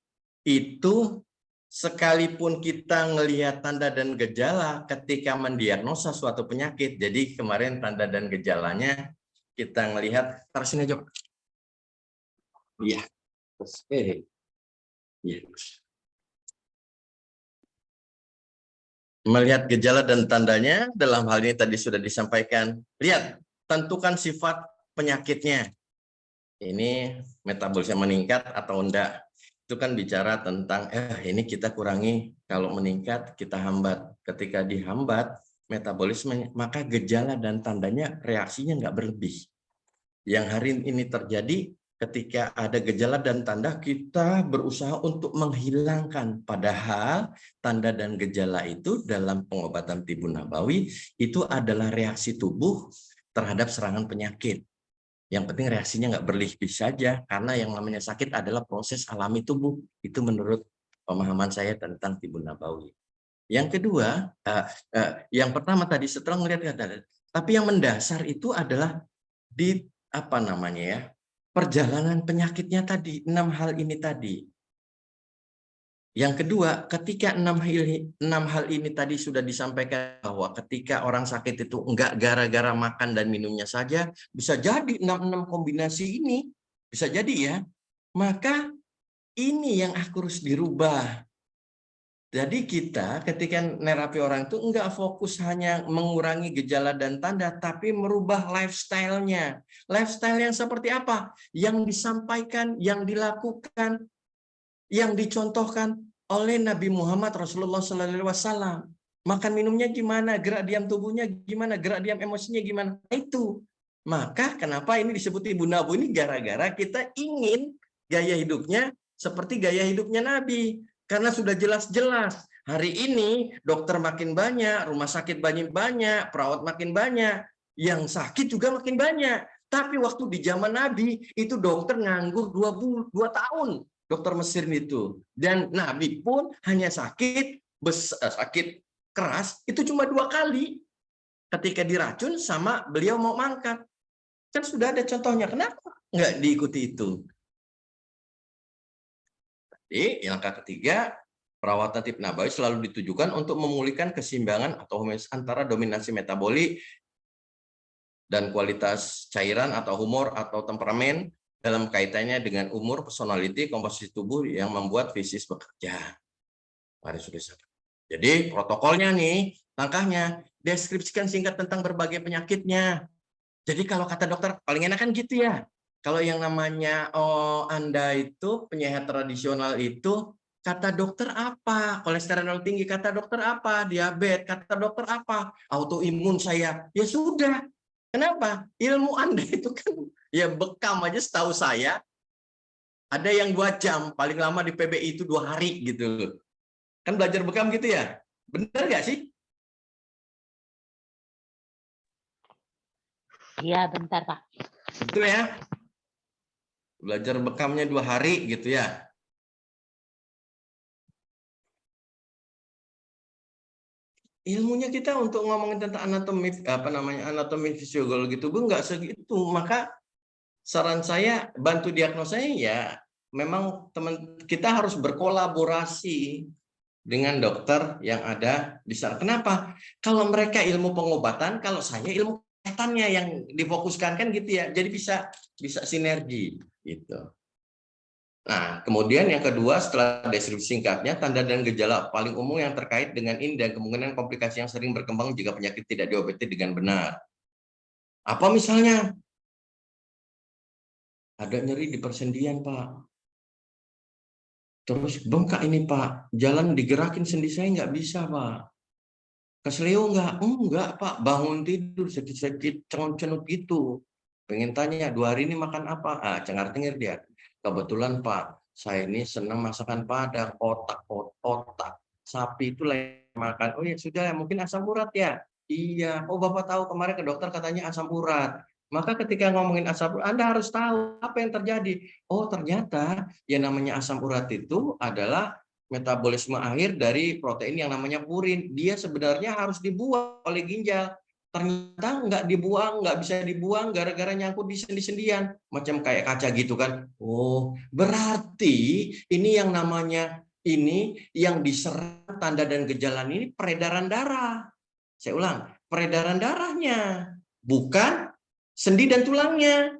itu sekalipun kita melihat tanda dan gejala ketika mendiagnosa suatu penyakit. Jadi kemarin tanda dan gejalanya kita melihat, taruh sini aja. Iya. Iya. Melihat gejala dan tandanya, dalam hal ini tadi sudah disampaikan. Lihat, tentukan sifat penyakitnya. Ini metabolisme meningkat atau enggak. Itu kan bicara tentang, ini kita kurangi, kalau meningkat kita hambat. Ketika dihambat, metabolisme, maka gejala dan tandanya reaksinya enggak berlebih. Yang hari ini terjadi, ketika ada gejala dan tanda, kita berusaha untuk menghilangkan. Padahal tanda dan gejala itu dalam pengobatan Tibun Nabawi itu adalah reaksi tubuh terhadap serangan penyakit. Yang penting reaksinya nggak berlebih saja, karena yang namanya sakit adalah proses alami tubuh. Itu menurut pemahaman saya tentang Tibun Nabawi. Yang kedua, yang pertama tadi setelah melihat kata, tapi yang mendasar itu adalah di apa namanya ya, perjalanan penyakitnya tadi, 6 hal ini tadi. Yang kedua, ketika 6 hal ini tadi sudah disampaikan bahwa ketika orang sakit itu enggak gara-gara makan dan minumnya saja, bisa jadi 6 kombinasi ini, bisa jadi ya, maka ini yang harus dirubah. Jadi kita ketika nerapi orang itu enggak fokus hanya mengurangi gejala dan tanda, tapi merubah lifestyle-nya. Lifestyle yang seperti apa? Yang disampaikan, yang dilakukan, yang dicontohkan oleh Nabi Muhammad Rasulullah SAW. Makan minumnya gimana, gerak diam tubuhnya gimana, gerak diam emosinya gimana. Itu. Maka kenapa ini disebut Ibu Nabu ini gara-gara kita ingin gaya hidupnya seperti gaya hidupnya Nabi. Karena sudah jelas-jelas. Hari ini dokter makin banyak, rumah sakit banyak, perawat makin banyak. Yang sakit juga makin banyak. Tapi waktu di zaman Nabi, itu dokter nganggur 2 tahun. Dokter Mesir itu. Dan Nabi pun hanya sakit keras, itu cuma 2 kali. Ketika diracun sama beliau mau mangkat. Kan sudah ada contohnya. Kenapa nggak diikuti itu? Jadi langkah ketiga, perawatan Tibun Nabawi selalu ditujukan untuk memulihkan keseimbangan atau homeostasis antara dominasi metabolik dan kualitas cairan atau humor atau temperamen dalam kaitannya dengan umur, personality, komposisi tubuh yang membuat fisis bekerja. Jadi protokolnya nih, langkahnya, deskripsikan singkat tentang berbagai penyakitnya. Jadi kalau kata dokter, paling enak kan gitu ya. Kalau yang namanya Anda itu penyehat tradisional itu, kata dokter apa? Kolesterol tinggi, kata dokter apa? Diabetes, kata dokter apa? Autoimun saya. Ya sudah. Kenapa? Ilmu Anda itu kan ya bekam aja setahu saya. Ada yang 2 jam, paling lama di PBI itu 2 hari gitu. Kan belajar bekam gitu ya? Benar nggak sih? Iya, bentar Pak. Betul ya? Belajar bekamnya 2 hari gitu ya. Ilmunya kita untuk ngomongin tentang anatomi fisiologi tubuh nggak segitu. Maka saran saya bantu diagnosanya ya memang teman kita harus berkolaborasi dengan dokter yang ada di sana. Kenapa? Kalau mereka ilmu pengobatan, kalau saya ilmu kesehatannya yang difokuskan kan gitu ya. Jadi bisa sinergi gitu. Nah, kemudian yang kedua setelah deskripsi singkatnya, tanda dan gejala paling umum yang terkait dengan ini dan kemungkinan komplikasi yang sering berkembang jika penyakit tidak diobati dengan benar. Apa misalnya? Ada nyeri di persendian, Pak. Terus bengkak ini, Pak. Jalan digerakin sendi saya nggak bisa, Pak. Keseleo nggak? Enggak, Pak. Bangun tidur sedikit-sedikit cenut-cenut gitu. Pengen tanya, 2 hari ini makan apa? Cengar-cengir dia. Kebetulan, Pak, saya ini senang masakan Padang, otak. Sapi itu lain makan. Oh ya sudah, mungkin asam urat ya? Iya. Oh, Bapak tahu kemarin ke dokter katanya asam urat. Maka ketika ngomongin asam urat, Anda harus tahu apa yang terjadi. Oh, ternyata yang namanya asam urat itu adalah metabolisme akhir dari protein yang namanya purin. Dia sebenarnya harus dibuat oleh ginjal. ternyata nggak dibuang, nggak bisa dibuang gara-gara nyangkut di sendi-sendian, macam kayak kaca gitu kan. Oh, berarti ini yang namanya ini yang diserang tanda dan gejala ini peredaran darah. Saya ulang, peredaran darahnya, bukan sendi dan tulangnya.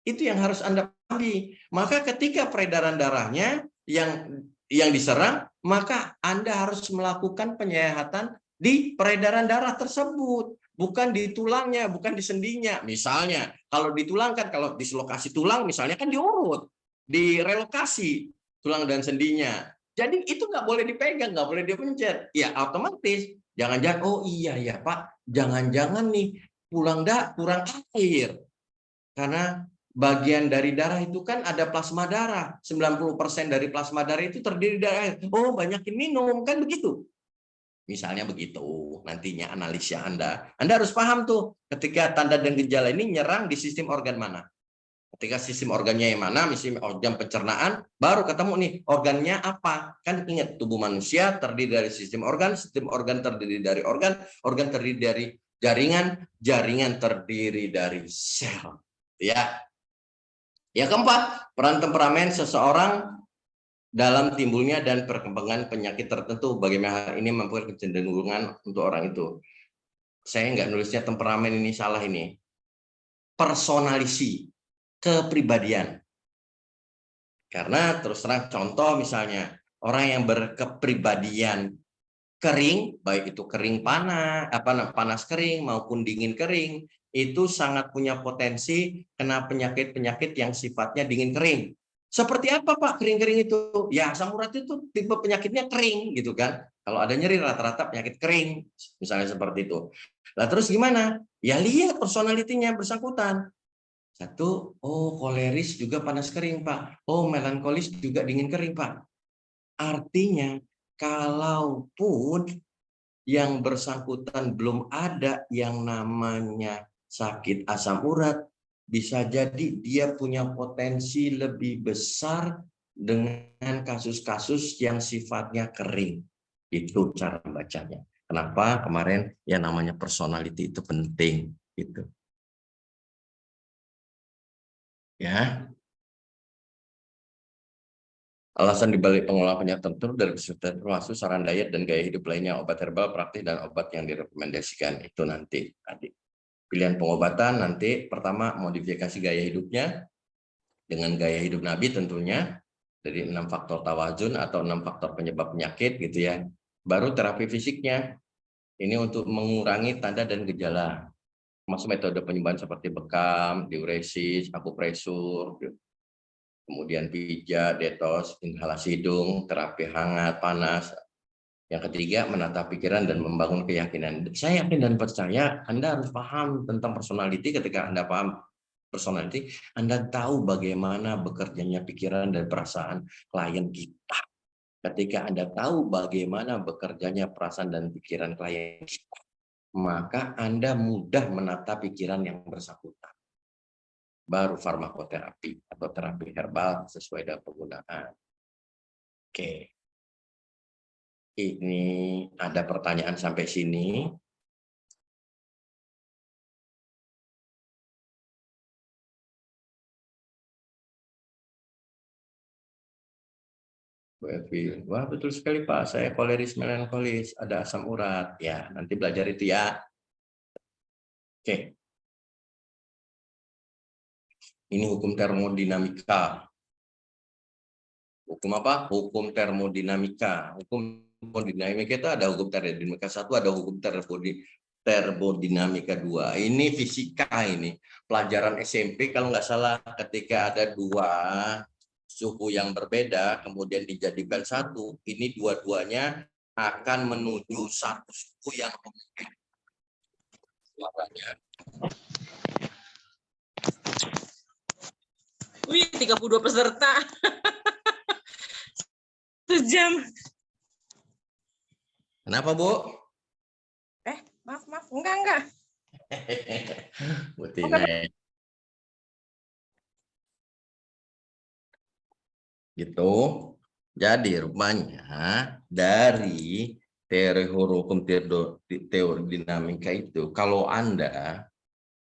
Itu yang harus Anda pahami. Maka ketika peredaran darahnya yang diserang, maka Anda harus melakukan penyehatan di peredaran darah tersebut, bukan di tulangnya, bukan di sendinya. Misalnya, kalau di tulang kan, kalau dislokasi tulang misalnya kan diurut, direlokasi tulang dan sendinya. Jadi itu nggak boleh dipegang, nggak boleh dipencet. Ya otomatis, jangan-jangan, oh iya ya Pak, jangan-jangan nih kurang air. Karena bagian dari darah itu kan ada plasma darah. 90% dari plasma darah itu terdiri dari air. Oh, banyakin minum, kan begitu. Misalnya begitu, nantinya analisa Anda. Anda harus paham tuh, ketika tanda dan gejala ini nyerang di sistem organ mana. Ketika sistem organnya yang mana, misalnya organ pencernaan, baru ketemu nih, organnya apa. Kan ingat, tubuh manusia terdiri dari sistem organ terdiri dari organ terdiri dari jaringan terdiri dari sel. Ya, yang keempat, peran temperamen seseorang dalam timbulnya dan perkembangan penyakit tertentu. Bagaimana ini mempunyai kecenderungan untuk orang itu. Saya nggak nulisnya temperamen, ini salah ini. Personalisi, kepribadian. Karena terus terang contoh misalnya, orang yang berkepribadian kering, baik itu kering panas kering maupun dingin kering, itu sangat punya potensi kena penyakit-penyakit yang sifatnya dingin kering. Seperti apa Pak kering-kering itu? Ya asam urat itu tipe penyakitnya kering gitu kan. Kalau ada nyeri rata-rata penyakit kering, misalnya seperti itu. Lah terus gimana? Ya lihat personalitinya bersangkutan. Satu, oh koleris juga panas kering Pak. Oh melankolis juga dingin kering Pak. Artinya kalaupun yang bersangkutan belum ada yang namanya sakit asam urat, bisa jadi dia punya potensi lebih besar dengan kasus-kasus yang sifatnya kering. Itu cara bacanya. Kenapa kemarin yang namanya personality itu penting gitu. Ya. Alasan dibalik pengolahan penyakit tertentu dari kesehatan termasuk saran diet dan gaya hidup lainnya, obat herbal, praktis, dan obat yang direkomendasikan. Itu nanti. Pilihan pengobatan nanti pertama modifikasi gaya hidupnya dengan gaya hidup Nabi tentunya, dari 6 faktor tawazun atau 6 faktor penyebab penyakit gitu ya. Baru terapi fisiknya, ini untuk mengurangi tanda dan gejala. Masuk metode penyembuhan seperti bekam, diuresis, akupresur, kemudian pijat, detox, inhalasi hidung, terapi hangat, panas. Yang ketiga, menata pikiran dan membangun keyakinan. Saya yakin dan percaya Anda harus paham tentang personality. Ketika Anda paham personality, Anda tahu bagaimana bekerjanya pikiran dan perasaan klien kita. Ketika Anda tahu bagaimana bekerjanya perasaan dan pikiran klien kita, maka Anda mudah menata pikiran yang bersangkutan. Baru farmakoterapi atau terapi herbal sesuai dengan penggunaan. Oke. Ini ada pertanyaan sampai sini. Bu Evi, wah betul sekali Pak, saya koleris melankolis, ada asam urat. Ya, nanti belajar itu ya. Oke. Ini hukum termodinamika. Hukum apa? Hukum termodinamika. Hukum termodinamika itu ada hukum termodinamika 1, ada hukum termodinamika 2. Ini fisika ini. Pelajaran SMP kalau nggak salah ketika ada 2 suhu yang berbeda kemudian dijadikan 1, ini dua-duanya akan menuju satu suhu yang suaranya. Wih, 32 peserta. Sejam. Kenapa, Bu? Maaf. Enggak. Bu Tina. Gitu. Jadi rupanya dari teori hukum teori dinamika itu, kalau Anda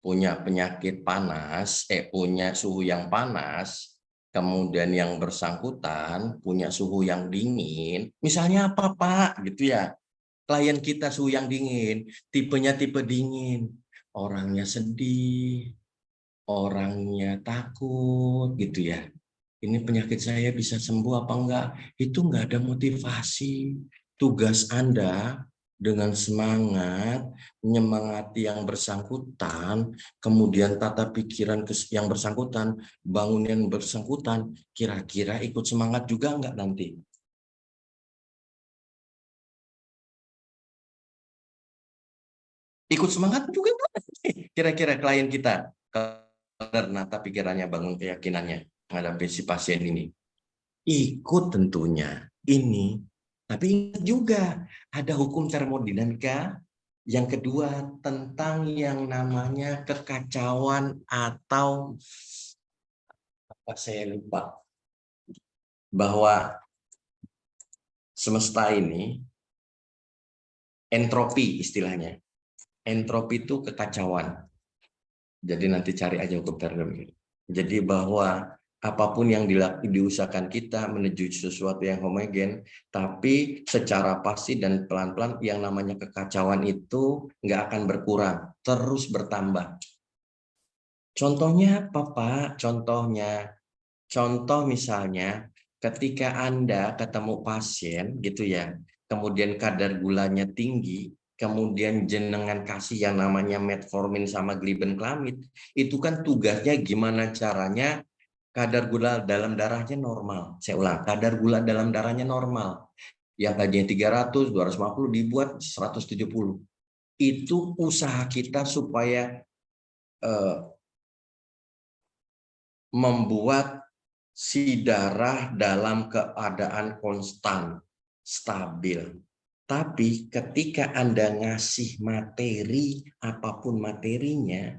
punya penyakit panas, punya suhu yang panas, kemudian yang bersangkutan punya suhu yang dingin, misalnya apa Pak, gitu ya, klien kita suhu yang dingin, tipenya tipe dingin, orangnya sedih, orangnya takut, gitu ya. Ini penyakit saya bisa sembuh apa enggak? Itu enggak ada motivasi. Tugas Anda dengan semangat, menyemangati yang bersangkutan, kemudian tata pikiran yang bersangkutan, bangun yang bersangkutan, kira-kira ikut semangat juga enggak nanti? Ikut semangat juga enggak? Kira-kira klien kita, karena pikirannya, bangun keyakinannya menghadapi si pasien ini. Ikut tentunya ini, tapi ingat juga ada hukum termodinamika yang kedua tentang yang namanya kekacauan atau apa saya lupa, bahwa semesta ini entropi istilahnya. Entropi itu kekacauan. Jadi nanti cari aja hukum termodinamika. Jadi bahwa apapun yang diusahakan kita menuju sesuatu yang homogen, tapi secara pasti dan pelan-pelan yang namanya kekacauan itu nggak akan berkurang, terus bertambah. Contohnya apa, Pak? Contoh misalnya ketika Anda ketemu pasien gitu ya, kemudian kadar gulanya tinggi, kemudian jenengan kasih yang namanya metformin sama glibenclamid, itu kan tugasnya gimana caranya kadar gula dalam darahnya normal. Saya ulang, kadar gula dalam darahnya normal. Yang tadinya 300, 250 dibuat 170. Itu usaha kita supaya membuat si darah dalam keadaan konstan, stabil. Tapi ketika Anda ngasih materi, apapun materinya,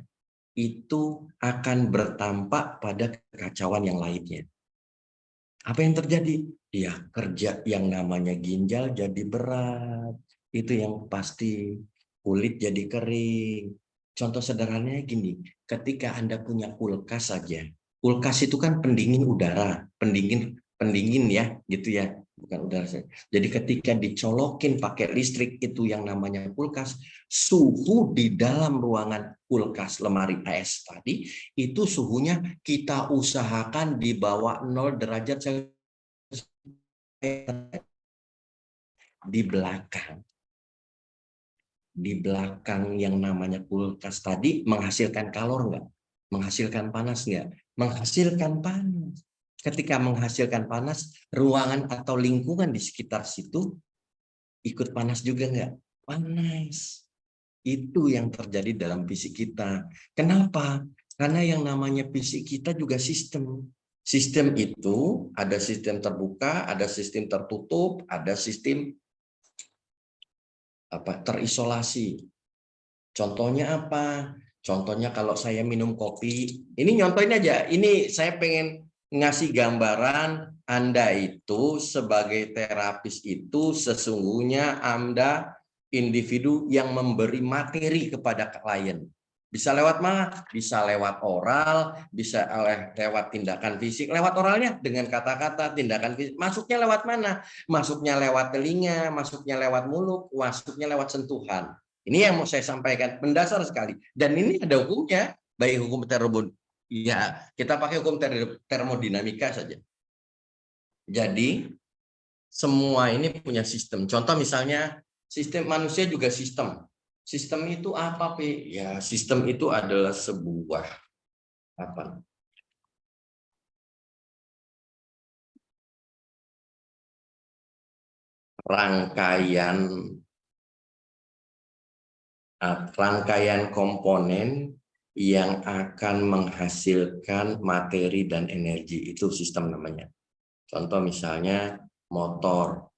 itu akan bertampak pada kekacauan yang lainnya. Apa yang terjadi? Ya, kerja yang namanya ginjal jadi berat. Itu yang pasti. Kulit jadi kering. Contoh sederhananya gini, ketika Anda punya kulkas saja. Kulkas itu kan pendingin udara, pendingin ya, gitu ya. Bukan udara saja. Jadi ketika dicolokin pakai listrik itu yang namanya kulkas, suhu di dalam ruangan kulkas lemari es tadi itu suhunya kita usahakan di bawah 0 derajat Celcius. Di belakang yang namanya kulkas tadi menghasilkan kalor nggak? Menghasilkan panas nggak? Menghasilkan panas. Ketika menghasilkan panas, ruangan atau lingkungan di sekitar situ ikut panas juga nggak? Panas. Itu yang terjadi dalam fisik kita. Kenapa? Karena yang namanya fisik kita juga sistem. Sistem itu ada sistem terbuka, ada sistem tertutup, ada sistem terisolasi. Contohnya apa? Contohnya kalau saya minum kopi, ini nyontohin aja. Ini saya pengen ngasih gambaran Anda itu sebagai terapis itu sesungguhnya Anda individu yang memberi materi kepada klien. Bisa lewat mana? Bisa lewat oral, bisa lewat tindakan fisik. Lewat oralnya dengan kata-kata, tindakan fisik. Masuknya lewat mana? Masuknya lewat telinga, masuknya lewat mulut, masuknya lewat sentuhan. Ini yang mau saya sampaikan, mendasar sekali. Dan ini ada hukumnya, baik hukum termodinamika, ya kita pakai hukum termodinamika saja. Jadi semua ini punya sistem. Contoh misalnya sistem manusia juga sistem. Sistem itu apa, Pi? Ya, sistem itu adalah sebuah rangkaian komponen yang akan menghasilkan materi dan energi. Itu sistem namanya. Contoh misalnya motor.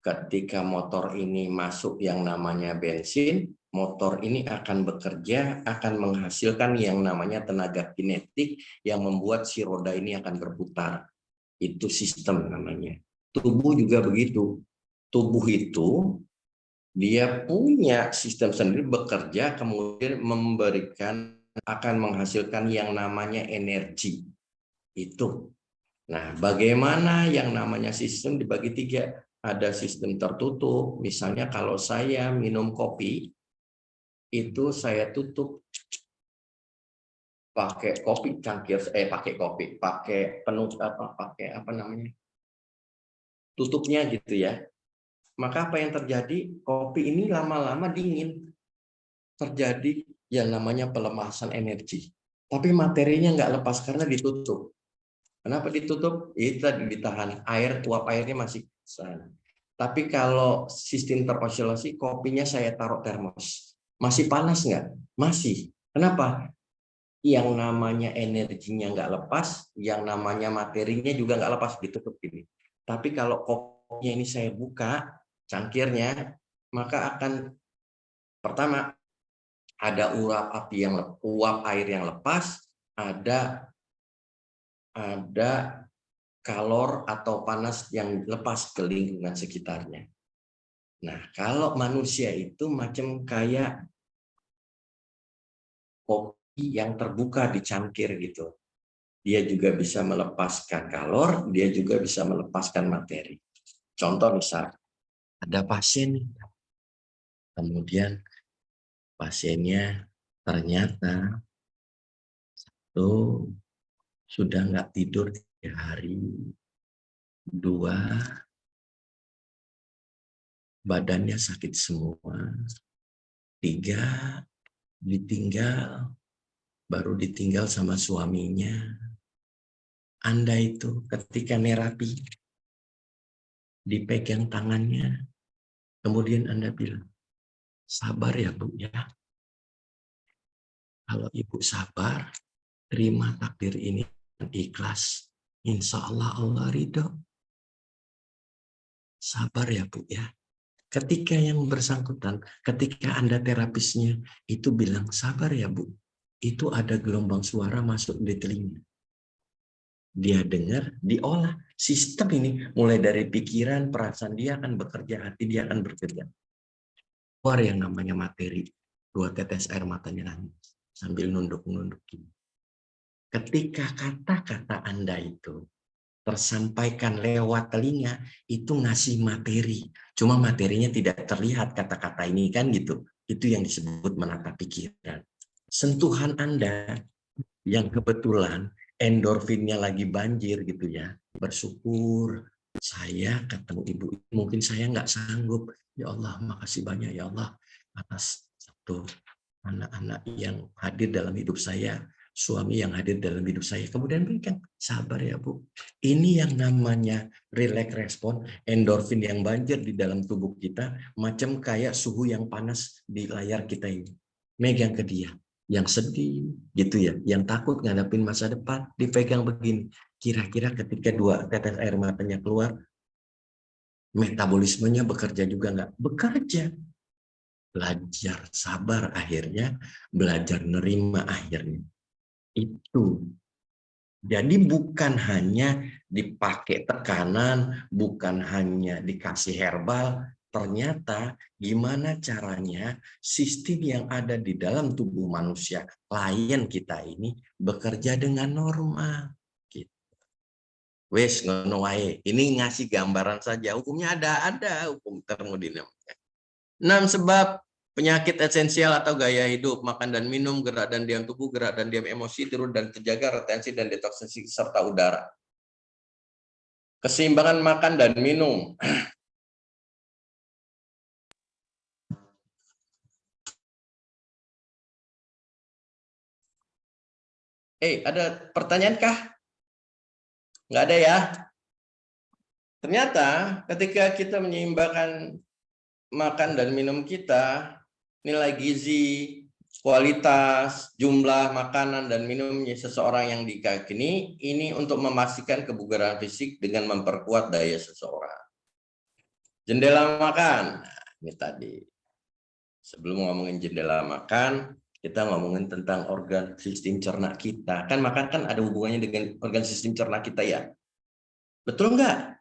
Ketika motor ini masuk yang namanya bensin, motor ini akan bekerja, akan menghasilkan yang namanya tenaga kinetik yang membuat si roda ini akan berputar. Itu sistem namanya. Tubuh juga begitu. Tubuh itu Dia punya sistem sendiri bekerja, kemudian akan menghasilkan yang namanya energi. Itu. Nah, bagaimana yang namanya sistem dibagi 3? Ada sistem tertutup, misalnya kalau saya minum kopi, itu saya tutup pakai kopi cangkir, pakai apa namanya, tutupnya gitu ya. Maka apa yang terjadi? Kopi ini lama-lama dingin, terjadi yang namanya pelemasan energi. Tapi materinya nggak lepas karena ditutup. Kenapa ditutup? Itu tadi ditahan air, uap airnya masih sana. Tapi kalau sistem teroscilasi, kopinya saya taruh termos. Masih panas nggak? Masih. Kenapa? Yang namanya energinya nggak lepas, yang namanya materinya juga nggak lepas, ditutup ini. Tapi kalau kopinya ini saya buka, cangkirnya, maka akan pertama ada uap air yang lepas, ada kalor atau panas yang lepas ke lingkungan sekitarnya. Nah, kalau manusia itu macam kayak kopi yang terbuka di cangkir gitu. Dia juga bisa melepaskan kalor, dia juga bisa melepaskan materi. Contoh misal, ada pasien, kemudian pasiennya ternyata tuh sudah nggak tidur 3 hari, 2 badannya sakit semua, 3 baru ditinggal sama suaminya. Anda itu ketika nerapi, dipegang tangannya, kemudian Anda bilang, sabar ya Bu ya. Kalau Ibu sabar, terima takdir ini dengan ikhlas. Insya Allah Allah ridho. Sabar ya Bu ya. Ketika yang bersangkutan, ketika Anda terapisnya, itu bilang sabar ya Bu. Itu ada gelombang suara masuk di telinga. Dia dengar, diolah. Sistem ini mulai dari pikiran, perasaan dia akan bekerja, hati dia akan bekerja. Keluar yang namanya materi. 2 tetes air matanya nangis sambil nunduk-nunduk. Ketika kata-kata Anda itu tersampaikan lewat telinga, itu ngasih materi. Cuma materinya tidak terlihat kata-kata ini kan gitu. Itu yang disebut menata pikiran. Sentuhan Anda yang kebetulan endorfinnya lagi banjir gitu ya, bersyukur saya ketemu ibu, mungkin saya nggak sanggup, ya Allah makasih banyak ya Allah atas satu anak-anak yang hadir dalam hidup saya, suami yang hadir dalam hidup saya, kemudian berikan sabar ya Bu. Ini yang namanya relax respon, endorfin yang banjir di dalam tubuh kita, macam kayak suhu yang panas di layar kita ini, megang ke dia. Yang sedih gitu ya, yang takut ngadapin masa depan, dipegang begini. Kira-kira ketika 2 tetes air matanya keluar, metabolismenya bekerja juga nggak? Bekerja. Belajar sabar akhirnya, belajar nerima akhirnya. Itu. Jadi bukan hanya dipakai tekanan, bukan hanya dikasih herbal, ternyata gimana caranya sistem yang ada di dalam tubuh manusia, klien kita ini bekerja dengan normal. Gitu. Wes ngono wae. Ini ngasih gambaran saja. Hukumnya ada hukum termodinamika. 6 sebab penyakit esensial atau gaya hidup, makan dan minum, gerak dan diam tubuh, gerak dan diam emosi, tidur dan terjaga, retensi dan detoksisi serta udara. Keseimbangan makan dan minum. Ada pertanyaan kah? Nggak ada ya? Ternyata ketika kita menyeimbangkan makan dan minum kita, nilai gizi, kualitas, jumlah makanan dan minumnya seseorang yang diyakini ini untuk memastikan kebugaran fisik dengan memperkuat daya seseorang. Jendela makan. Nah, ini tadi. Sebelum ngomongin jendela makan, kita ngomongin tentang organ sistem cerna kita. Kan makan kan ada hubungannya dengan organ sistem cerna kita ya. Betul nggak?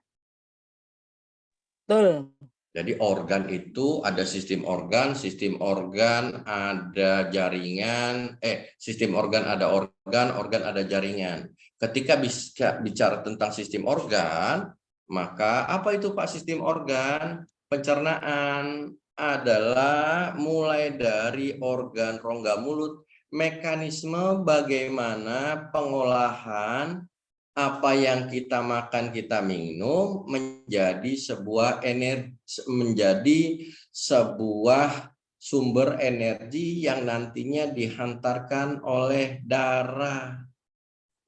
Betul. Jadi organ itu ada sistem organ ada jaringan, sistem organ, organ ada jaringan. Ketika bicara tentang sistem organ, maka apa itu Pak sistem organ? Pencernaan adalah mulai dari organ rongga mulut, mekanisme bagaimana pengolahan apa yang kita makan, kita minum menjadi sebuah energi, menjadi sebuah sumber energi yang nantinya dihantarkan oleh darah.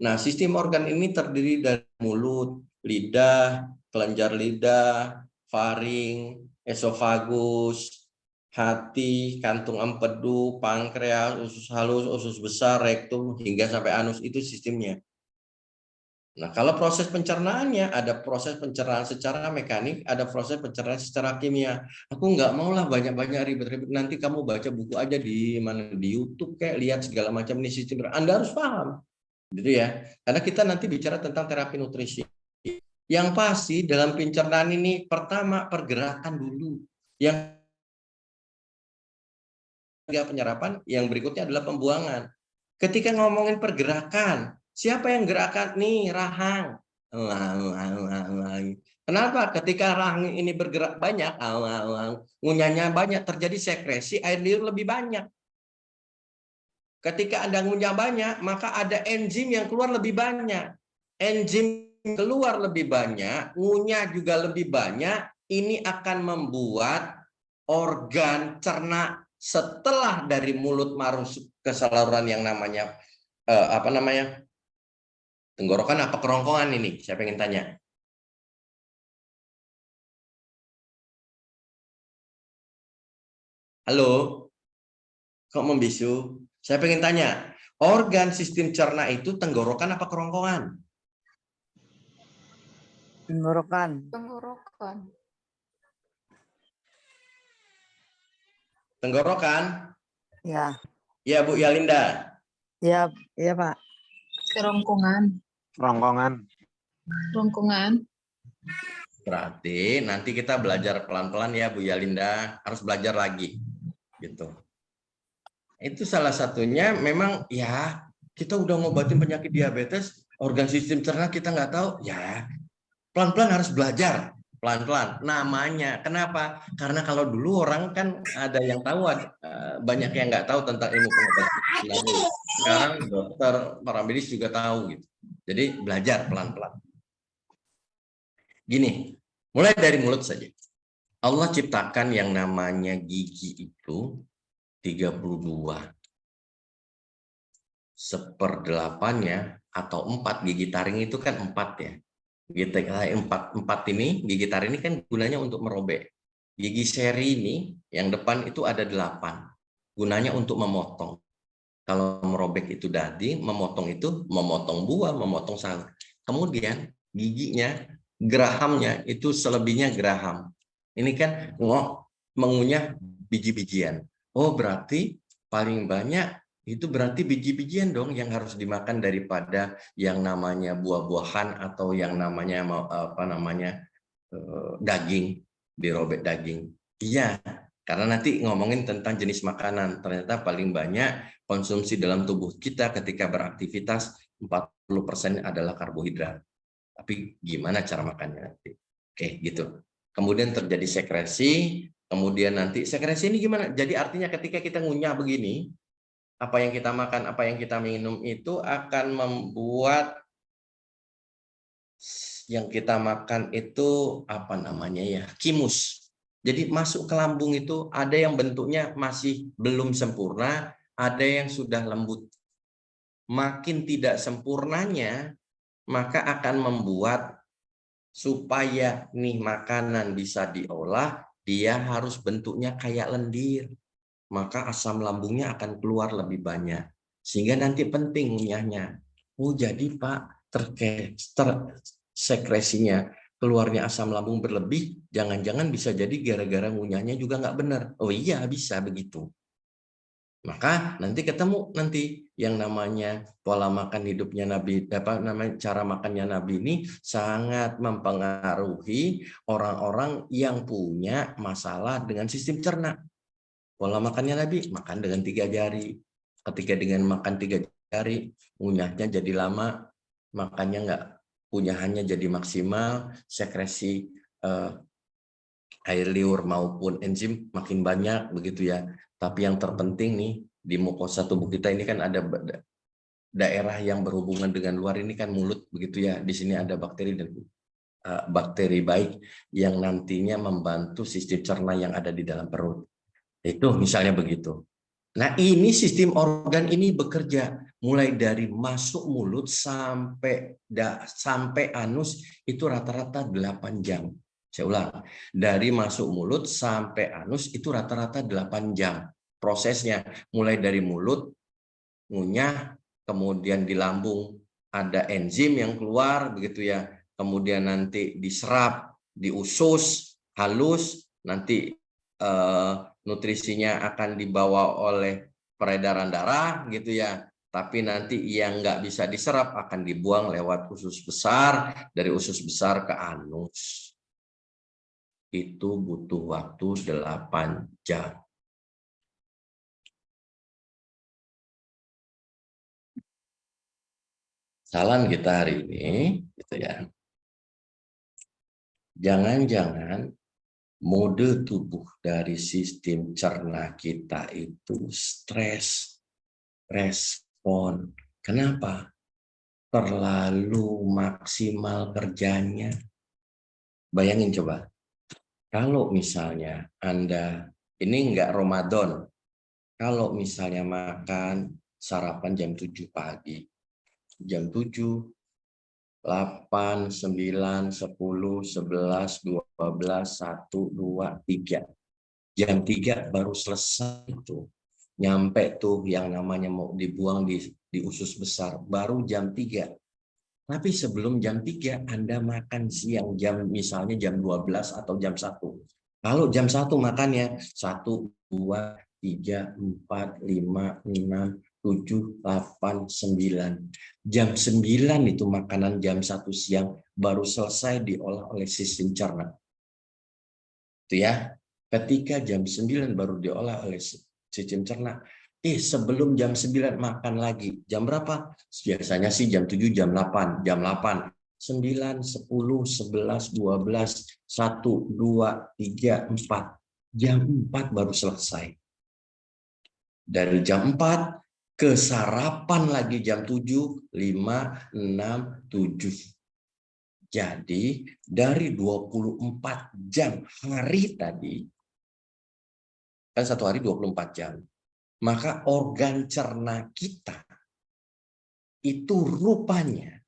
Nah, sistem organ ini terdiri dari mulut, lidah, kelenjar lidah, faring, esofagus, hati, kantung empedu, pankreas, usus halus, usus besar, rektum, hingga sampai anus, itu sistemnya. Nah, kalau proses pencernaannya, ada proses pencernaan secara mekanik, ada proses pencernaan secara kimia. Aku nggak maulah banyak-banyak ribet-ribet. Nanti kamu baca buku aja di mana, di YouTube kayak lihat segala macam ini sistem. Anda harus paham, gitu ya. Karena kita nanti bicara tentang terapi nutrisi. Yang pasti dalam pencernaan ini pertama pergerakan dulu. Yang penyerapan, yang berikutnya adalah pembuangan. Ketika ngomongin pergerakan, siapa yang gerakan nih? Rahang. Kenapa? Ketika rahang ini bergerak banyak, ngunyahnya banyak, terjadi sekresi air liur lebih banyak. Ketika Anda ngunyah banyak, maka ada enzim yang keluar lebih banyak. Enzim keluar lebih banyak, ngunyah juga lebih banyak, ini akan membuat organ cerna setelah dari mulut masuk ke saluran yang namanya tenggorokan apa kerongkongan ini? Saya pengen tanya. Halo? Kok membisu? Saya pengen tanya. Organ sistem cerna itu tenggorokan apa kerongkongan? Tenggorokan. Tenggorokan? Ya. Ya, Bu Yalinda. Ya, iya Pak. Kerongkongan. Berarti nanti kita belajar pelan-pelan ya Bu Yalinda, harus belajar lagi gitu. Itu salah satunya memang ya kita udah ngobatin penyakit diabetes, organ sistem cerna kita nggak tahu, ya pelan-pelan harus belajar, pelan-pelan. Namanya, kenapa? Karena kalau dulu orang kan ada yang tahu, banyak yang nggak tahu tentang ilmu pengobatan. Sekarang dokter, para medis juga tahu gitu. Jadi belajar pelan-pelan. Gini, mulai dari mulut saja. Allah ciptakan yang namanya gigi itu 32. 1/8-nya atau 4 gigi taring itu kan 4 ya. Gigi empat ini, gigi taring ini kan gunanya untuk merobek. Gigi seri ini yang depan itu ada 8. Gunanya untuk memotong. Kalau merobek itu daging, memotong itu memotong buah, memotong sayur. Kemudian giginya, gerahamnya itu selebihnya geraham. Ini kan mengunyah biji-bijian. Oh, berarti paling banyak itu berarti biji-bijian dong yang harus dimakan daripada yang namanya buah-buahan atau yang namanya daging, dirobek daging. Iya, karena nanti ngomongin tentang jenis makanan, ternyata paling banyak konsumsi dalam tubuh kita ketika beraktivitas 40% adalah karbohidrat. Tapi gimana cara makannya nanti? Oke, gitu. Kemudian terjadi sekresi, kemudian nanti sekresi ini gimana? Jadi artinya ketika kita ngunyah begini, apa yang kita makan, apa yang kita minum itu akan membuat yang kita makan itu apa namanya ya, kimus. Jadi masuk ke lambung itu ada yang bentuknya masih belum sempurna, ada yang sudah lembut. Makin tidak sempurnanya, maka akan membuat supaya nih makanan bisa diolah, dia harus bentuknya kayak lendir. Maka asam lambungnya akan keluar lebih banyak. Sehingga nanti penting ngunyahnya. Oh jadi Pak, sekresinya keluarnya asam lambung berlebih, jangan-jangan bisa jadi gara-gara ngunyahnya juga nggak benar. Oh iya bisa begitu. Maka nanti ketemu nanti yang namanya pola makan hidupnya Nabi, cara makannya Nabi ini sangat mempengaruhi orang-orang yang punya masalah dengan sistem cerna. Pola makannya Nabi, makan dengan 3 jari. Ketika dengan makan 3 jari, ngunyahnya jadi lama, makannya nggak, kunyahannya jadi maksimal, sekresi air liur maupun enzim makin banyak begitu ya. Tapi yang terpenting nih di mukosa tubuh kita ini kan ada daerah yang berhubungan dengan luar ini kan mulut begitu ya. Di sini ada bakteri dan bakteri baik yang nantinya membantu sistem cerna yang ada di dalam perut. Itu misalnya begitu. Nah ini sistem organ ini bekerja mulai dari masuk mulut sampai anus itu rata-rata 8 jam. Saya ulang, dari masuk mulut sampai anus itu rata-rata 8 jam. Prosesnya mulai dari mulut, ngunyah, kemudian di lambung ada enzim yang keluar begitu ya. Kemudian nanti diserap di usus halus, nanti nutrisinya akan dibawa oleh peredaran darah gitu ya. Tapi nanti yang nggak bisa diserap akan dibuang lewat usus besar, dari usus besar ke anus. Itu butuh waktu 8 jam. Saran kita hari ini, gitu ya. Jangan-jangan mode tubuh dari sistem cerna kita itu stres, respon. Kenapa? Terlalu maksimal kerjanya. Bayangin coba. Kalau misalnya Anda, ini enggak Ramadan, kalau misalnya makan sarapan jam 7 pagi, jam 7, 8, 9, 10, 11, 12, 1, 2, 3. Jam 3 baru selesai itu. Nyampe tuh yang namanya mau dibuang di usus besar, baru jam 3. Tapi sebelum jam 3 Anda makan siang misalnya jam 12 atau jam 1. Kalau jam 1 makannya 1, 2, 3, 4, 5, 6, 7, 8, 9. Jam 9 itu makanan jam 1 siang baru selesai diolah oleh sistem cerna. Itu ya. Ketika jam 9 baru diolah oleh sistem cerna. Sebelum jam 9 makan lagi. Jam berapa? Biasanya sih jam 7, jam 8. Jam 8. 9, 10, 11, 12, 1, 2, 3, 4. Jam 4 baru selesai. Dari jam 4 ke sarapan lagi jam 7, 5, 6, 7. Jadi dari 24 jam hari tadi, kan satu hari 24 jam. Maka organ cerna kita itu rupanya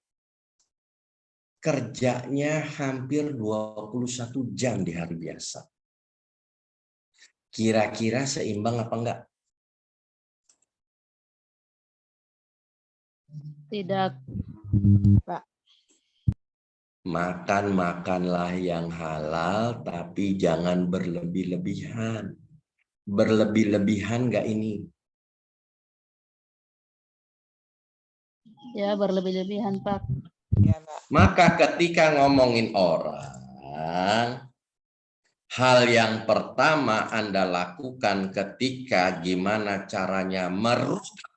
kerjanya hampir 21 jam di hari biasa. Kira-kira seimbang apa enggak? Tidak, Pak. Makanlah yang halal, tapi jangan berlebih-lebihan. Berlebih-lebihan enggak ini? Ya, berlebih-lebihan, Pak. Maka ketika ngomongin orang, hal yang pertama Anda lakukan ketika gimana caranya merubah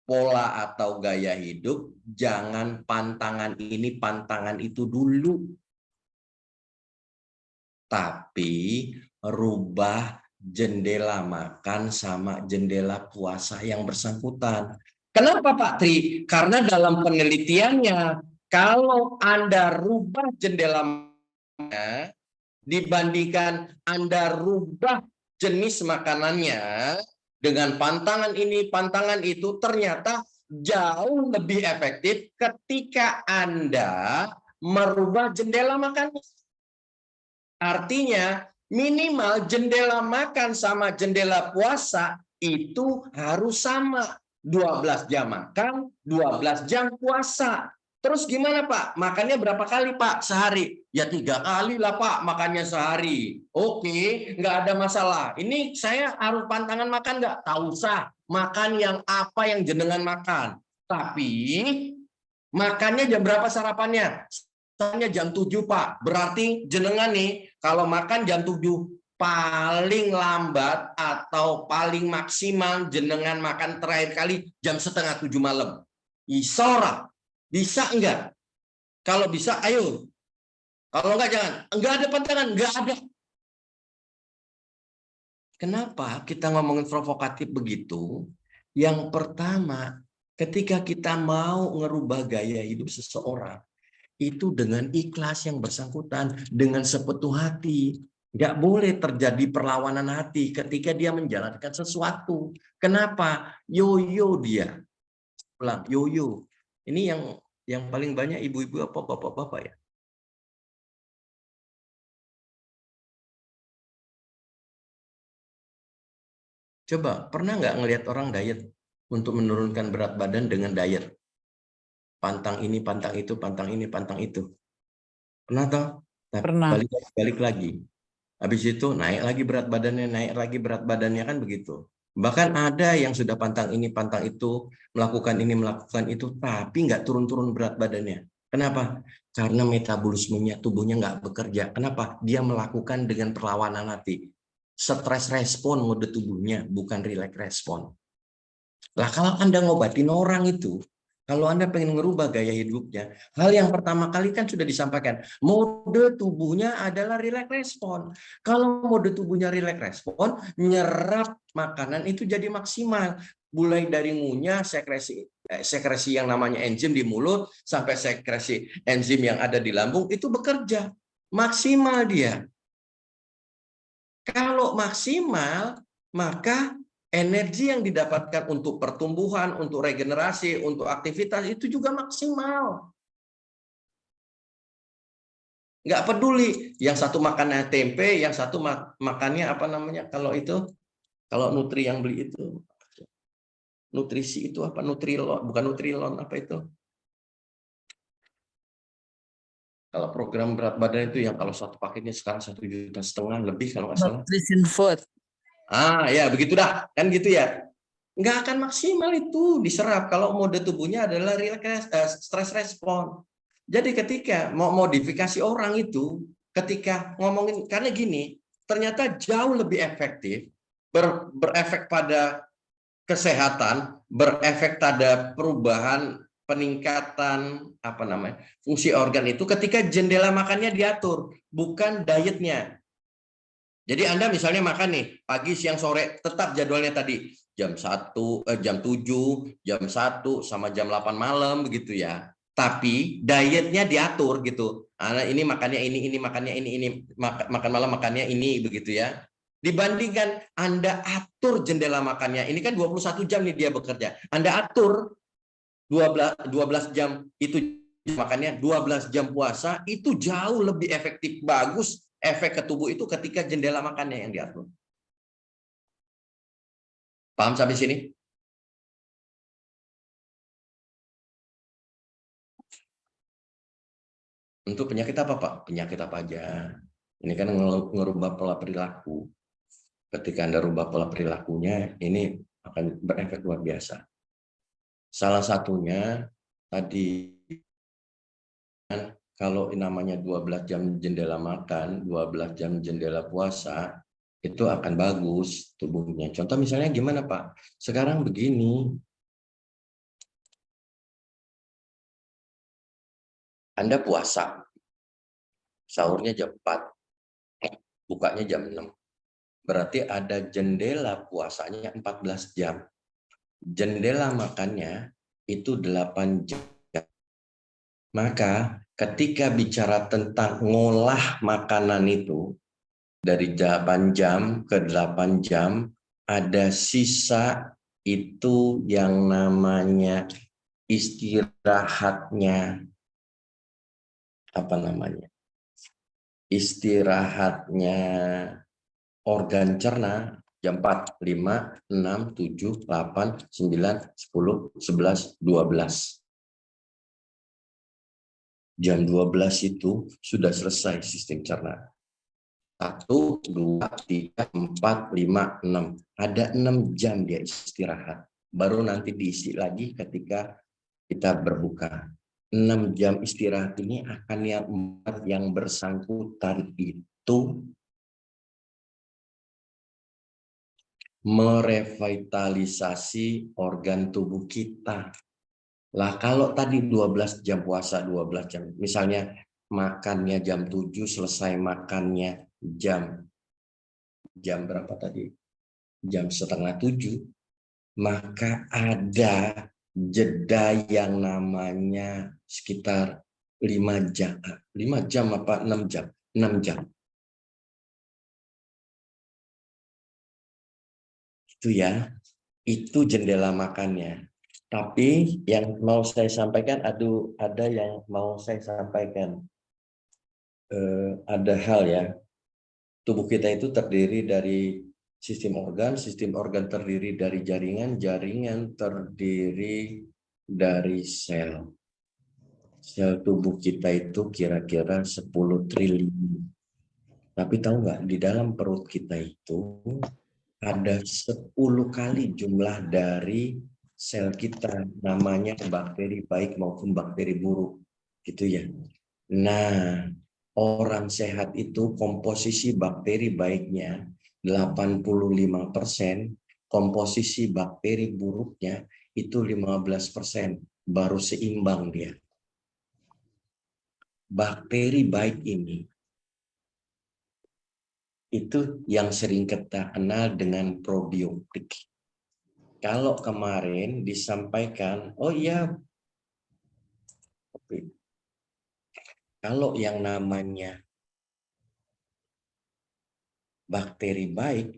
pola atau gaya hidup, jangan pantangan ini, pantangan itu dulu. Tapi rubah jendela makan sama jendela puasa yang bersangkutan. Kenapa Pak Tri? Karena dalam penelitiannya, kalau Anda rubah jendela makannya, dibandingkan Anda rubah jenis makanannya, dengan pantangan ini, pantangan itu, ternyata jauh lebih efektif ketika Anda merubah jendela makan. Artinya, minimal jendela makan sama jendela puasa itu harus sama. 12 jam makan, 12 jam puasa. Terus gimana Pak? Makannya berapa kali Pak sehari? Ya 3 kali lah Pak makannya sehari. Oke, nggak ada masalah. Ini saya harus pantangan makan nggak? Tak usah. Makan yang apa yang jenengan makan. Tapi makannya jam berapa sarapannya? Sarapannya jam 7 Pak. Berarti jenengan nih kalau makan jam 7 paling lambat atau paling maksimal jenengan makan terakhir kali jam setengah 7 malam. Isora. Bisa enggak? Kalau bisa, ayo. Kalau enggak, jangan. Enggak ada pantangan, enggak ada. Kenapa kita ngomongin provokatif begitu? Yang pertama, ketika kita mau ngerubah gaya hidup seseorang, itu dengan ikhlas yang bersangkutan, dengan sepenuh hati. Enggak boleh terjadi perlawanan hati ketika dia menjalankan sesuatu. Kenapa? Yoyo dia. Ulang, yoyo. Ini yang paling banyak ibu-ibu apa bapak-bapak ya? Coba, pernah nggak ngelihat orang diet untuk menurunkan berat badan dengan diet? Pantang ini, pantang itu, pantang ini, pantang itu. Pernah toh? Nah, Pernah. balik lagi. Habis itu naik lagi berat badannya kan begitu. Bahkan ada yang sudah pantang ini, pantang itu, melakukan ini, melakukan itu, tapi nggak turun-turun berat badannya. Kenapa? Karena metabolismenya tubuhnya nggak bekerja. Kenapa? Dia melakukan dengan perlawanan hati. Stres respon mode tubuhnya, bukan relax respon. Lah kalau Anda ngobatin orang itu, kalau Anda pengen merubah gaya hidupnya, hal yang pertama kali kan sudah disampaikan, mode tubuhnya adalah relax respon. Kalau mode tubuhnya relax respon, nyerap makanan itu jadi maksimal. Mulai dari ngunyah, sekresi yang namanya enzim di mulut, sampai sekresi enzim yang ada di lambung, itu bekerja. Maksimal dia. Kalau maksimal, maka energi yang didapatkan untuk pertumbuhan, untuk regenerasi, untuk aktivitas itu juga maksimal. Nggak peduli, yang satu makannya tempe, yang satu makannya apa namanya? Kalau itu, kalau Nutri yang beli itu, nutrisi itu apa? Nutrilon, bukan Nutrilon, apa itu? Kalau program berat badan itu yang kalau satu paketnya sekarang 1,5 juta lebih kalau nggak salah. Nutrition food. Ya begitu dah, kan gitu ya. Nggak akan maksimal itu diserap kalau mode tubuhnya adalah stress respon. Jadi ketika mau modifikasi orang itu, ketika ngomongin, karena gini, ternyata jauh lebih efektif, berefek pada kesehatan, berefek pada perubahan, peningkatan apa namanya fungsi organ itu ketika jendela makannya diatur, bukan dietnya. Jadi Anda misalnya makan nih pagi, siang, sore, tetap jadwalnya tadi jam 1, jam 7, jam 1 sama jam 8 malam begitu ya. Tapi dietnya diatur gitu. Ini makannya ini makannya ini makan malam makannya ini begitu ya. Dibandingkan Anda atur jendela makannya, ini kan 21 jam nih dia bekerja. Anda atur 12 jam itu makannya, 12 jam puasa, itu jauh lebih efektif, bagus efek ke tubuh itu ketika jendela makannya yang diatur. Paham sampai sini? Untuk penyakit apa Pak? Penyakit apa aja. Ini kan ngerubah pola perilaku. Ketika Anda rubah pola perilakunya, ini akan berefek luar biasa. Salah satunya tadi kalau namanya 12 jam jendela makan, 12 jam jendela puasa, itu akan bagus tubuhnya. Contoh misalnya gimana Pak? Sekarang begini, Anda puasa, sahurnya jam 4, bukanya jam 6. Berarti ada jendela puasanya 14 jam. Jendela makannya itu 8 jam. Maka ketika bicara tentang ngolah makanan itu, dari 8 jam ke 8 jam, ada sisa itu yang namanya istirahatnya. Apa namanya? Istirahatnya organ cerna jam 4, 5, 6, 7, 8, 9, 10, 11, 12. Jam 12 itu sudah selesai sistem cerna. 1, 2, 3, 4, 5, 6. Ada 6 jam dia istirahat. Baru nanti diisi lagi ketika kita berbuka. 6 jam istirahat ini akan yang bersangkutan itu merevitalisasi organ tubuh kita. Lah kalau tadi 12 jam puasa, 12 jam. Misalnya makannya jam 7, selesai makannya jam berapa tadi? Jam setengah 7. Maka ada jeda yang namanya sekitar 5 jam. 5 jam apa 6 jam? 6 jam. Itu ya, itu jendela makannya. Tapi yang mau saya sampaikan, ada yang mau saya sampaikan. Ada hal ya, tubuh kita itu terdiri dari sistem organ terdiri dari jaringan terdiri dari sel. Sel tubuh kita itu kira-kira 10 triliun. Tapi tahu nggak, di dalam perut kita itu ada 10 kali jumlah dari sel kita, namanya bakteri baik maupun bakteri buruk. Gitu ya. Nah, orang sehat itu komposisi bakteri baiknya 85%, komposisi bakteri buruknya itu 15%, baru seimbang dia. Bakteri baik ini itu yang sering kita kenal dengan probiotik. Kalau kemarin disampaikan, oh iya, kalau yang namanya bakteri baik,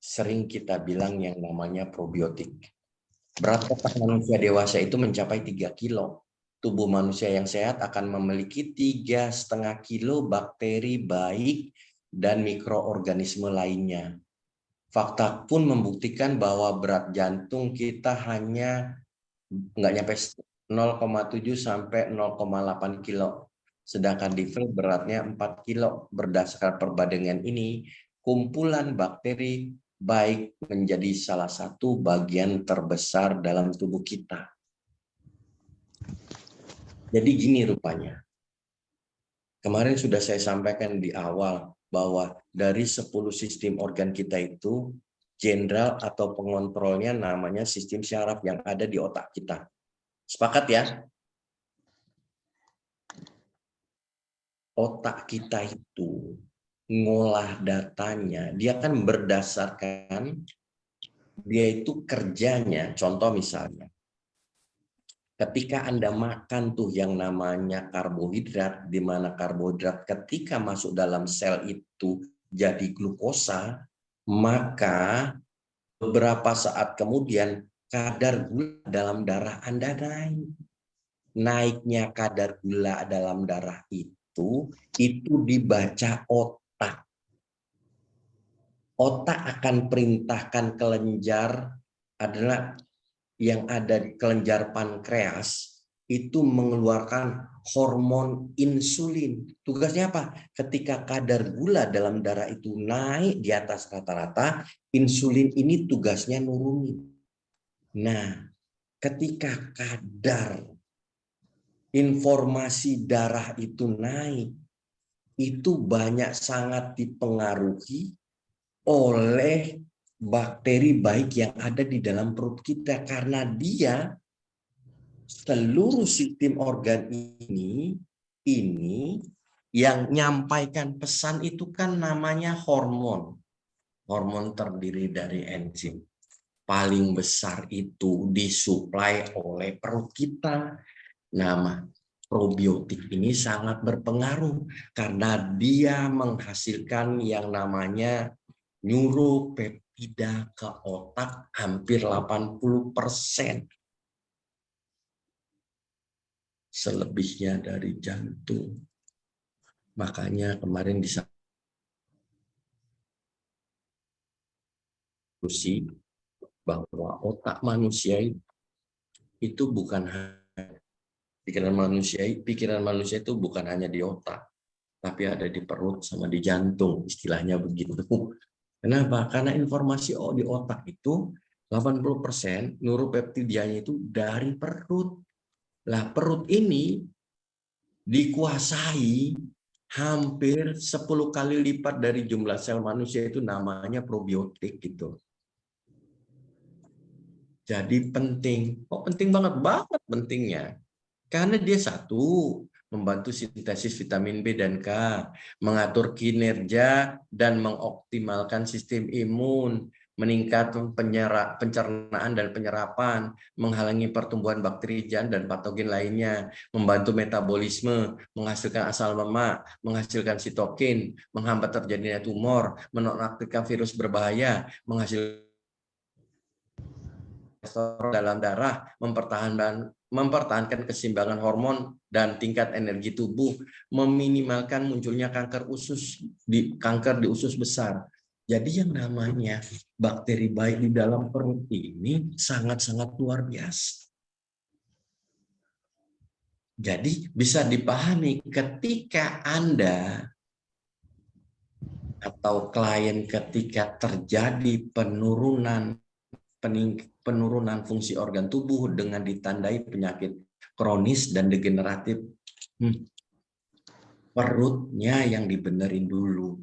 sering kita bilang yang namanya probiotik. Berat otak manusia dewasa itu mencapai 3 kilo. Tubuh manusia yang sehat akan memiliki 3,5 kilo bakteri baik dan mikroorganisme lainnya. Fakta pun membuktikan bahwa berat jantung kita hanya nggak nyampe 0,7 sampai 0,8 kilo. Sedangkan Devil beratnya 4 kilo. Berdasarkan perbandingan ini, kumpulan bakteri baik menjadi salah satu bagian terbesar dalam tubuh kita. Jadi gini rupanya. Kemarin sudah saya sampaikan di awal bahwa dari 10 sistem organ kita itu, jenderal atau pengontrolnya namanya sistem syaraf yang ada di otak kita. Sepakat ya? Otak kita itu ngolah datanya, dia kan berdasarkan, dia itu kerjanya, contoh misalnya, ketika Anda makan tuh yang namanya karbohidrat, di mana karbohidrat ketika masuk dalam sel itu jadi glukosa, maka beberapa saat kemudian kadar gula dalam darah Anda naik. Naiknya kadar gula dalam darah itu dibaca otak. Otak akan perintahkan kelenjar adalah yang ada di kelenjar pankreas itu mengeluarkan hormon insulin. Tugasnya apa? Ketika kadar gula dalam darah itu naik di atas rata-rata, insulin ini tugasnya nurunin. Nah, ketika kadar informasi darah itu naik, itu banyak sangat dipengaruhi oleh bakteri baik yang ada di dalam perut kita, karena dia seluruh sistem organ ini yang nyampaikan pesan itu kan namanya hormon. Hormon terdiri dari enzim. Paling besar itu disuplai oleh perut kita. Nama probiotik ini sangat berpengaruh karena dia menghasilkan yang namanya neuropeptida ke otak hampir 80%. Selebihnya dari jantung. Makanya kemarin diskusi bahwa otak manusia itu bukan Pikiran manusia itu bukan hanya di otak, tapi ada di perut sama di jantung, istilahnya begitu. Kenapa? Karena informasi di otak itu 80% neuropeptidianya itu dari perut. Lah perut ini dikuasai hampir 10 kali lipat dari jumlah sel manusia, itu namanya probiotik gitu. Jadi penting. Kok penting banget pentingnya? Karena dia satu, membantu sintesis vitamin B dan K, mengatur kinerja dan mengoptimalkan sistem imun, meningkatkan pencernaan dan penyerapan, menghalangi pertumbuhan bakteri dan patogen lainnya, membantu metabolisme, menghasilkan asam lemak, menghasilkan sitokin, menghambat terjadinya tumor, menonaktifkan virus berbahaya, menghasilkan dalam darah, mempertahankan keseimbangan hormon dan tingkat energi tubuh, meminimalkan munculnya kanker di usus besar. Jadi yang namanya bakteri baik di dalam perut ini sangat-sangat luar biasa. Jadi bisa dipahami ketika Anda atau klien ketika terjadi penurunan fungsi organ tubuh dengan ditandai penyakit kronis dan degeneratif, perutnya yang dibenerin dulu.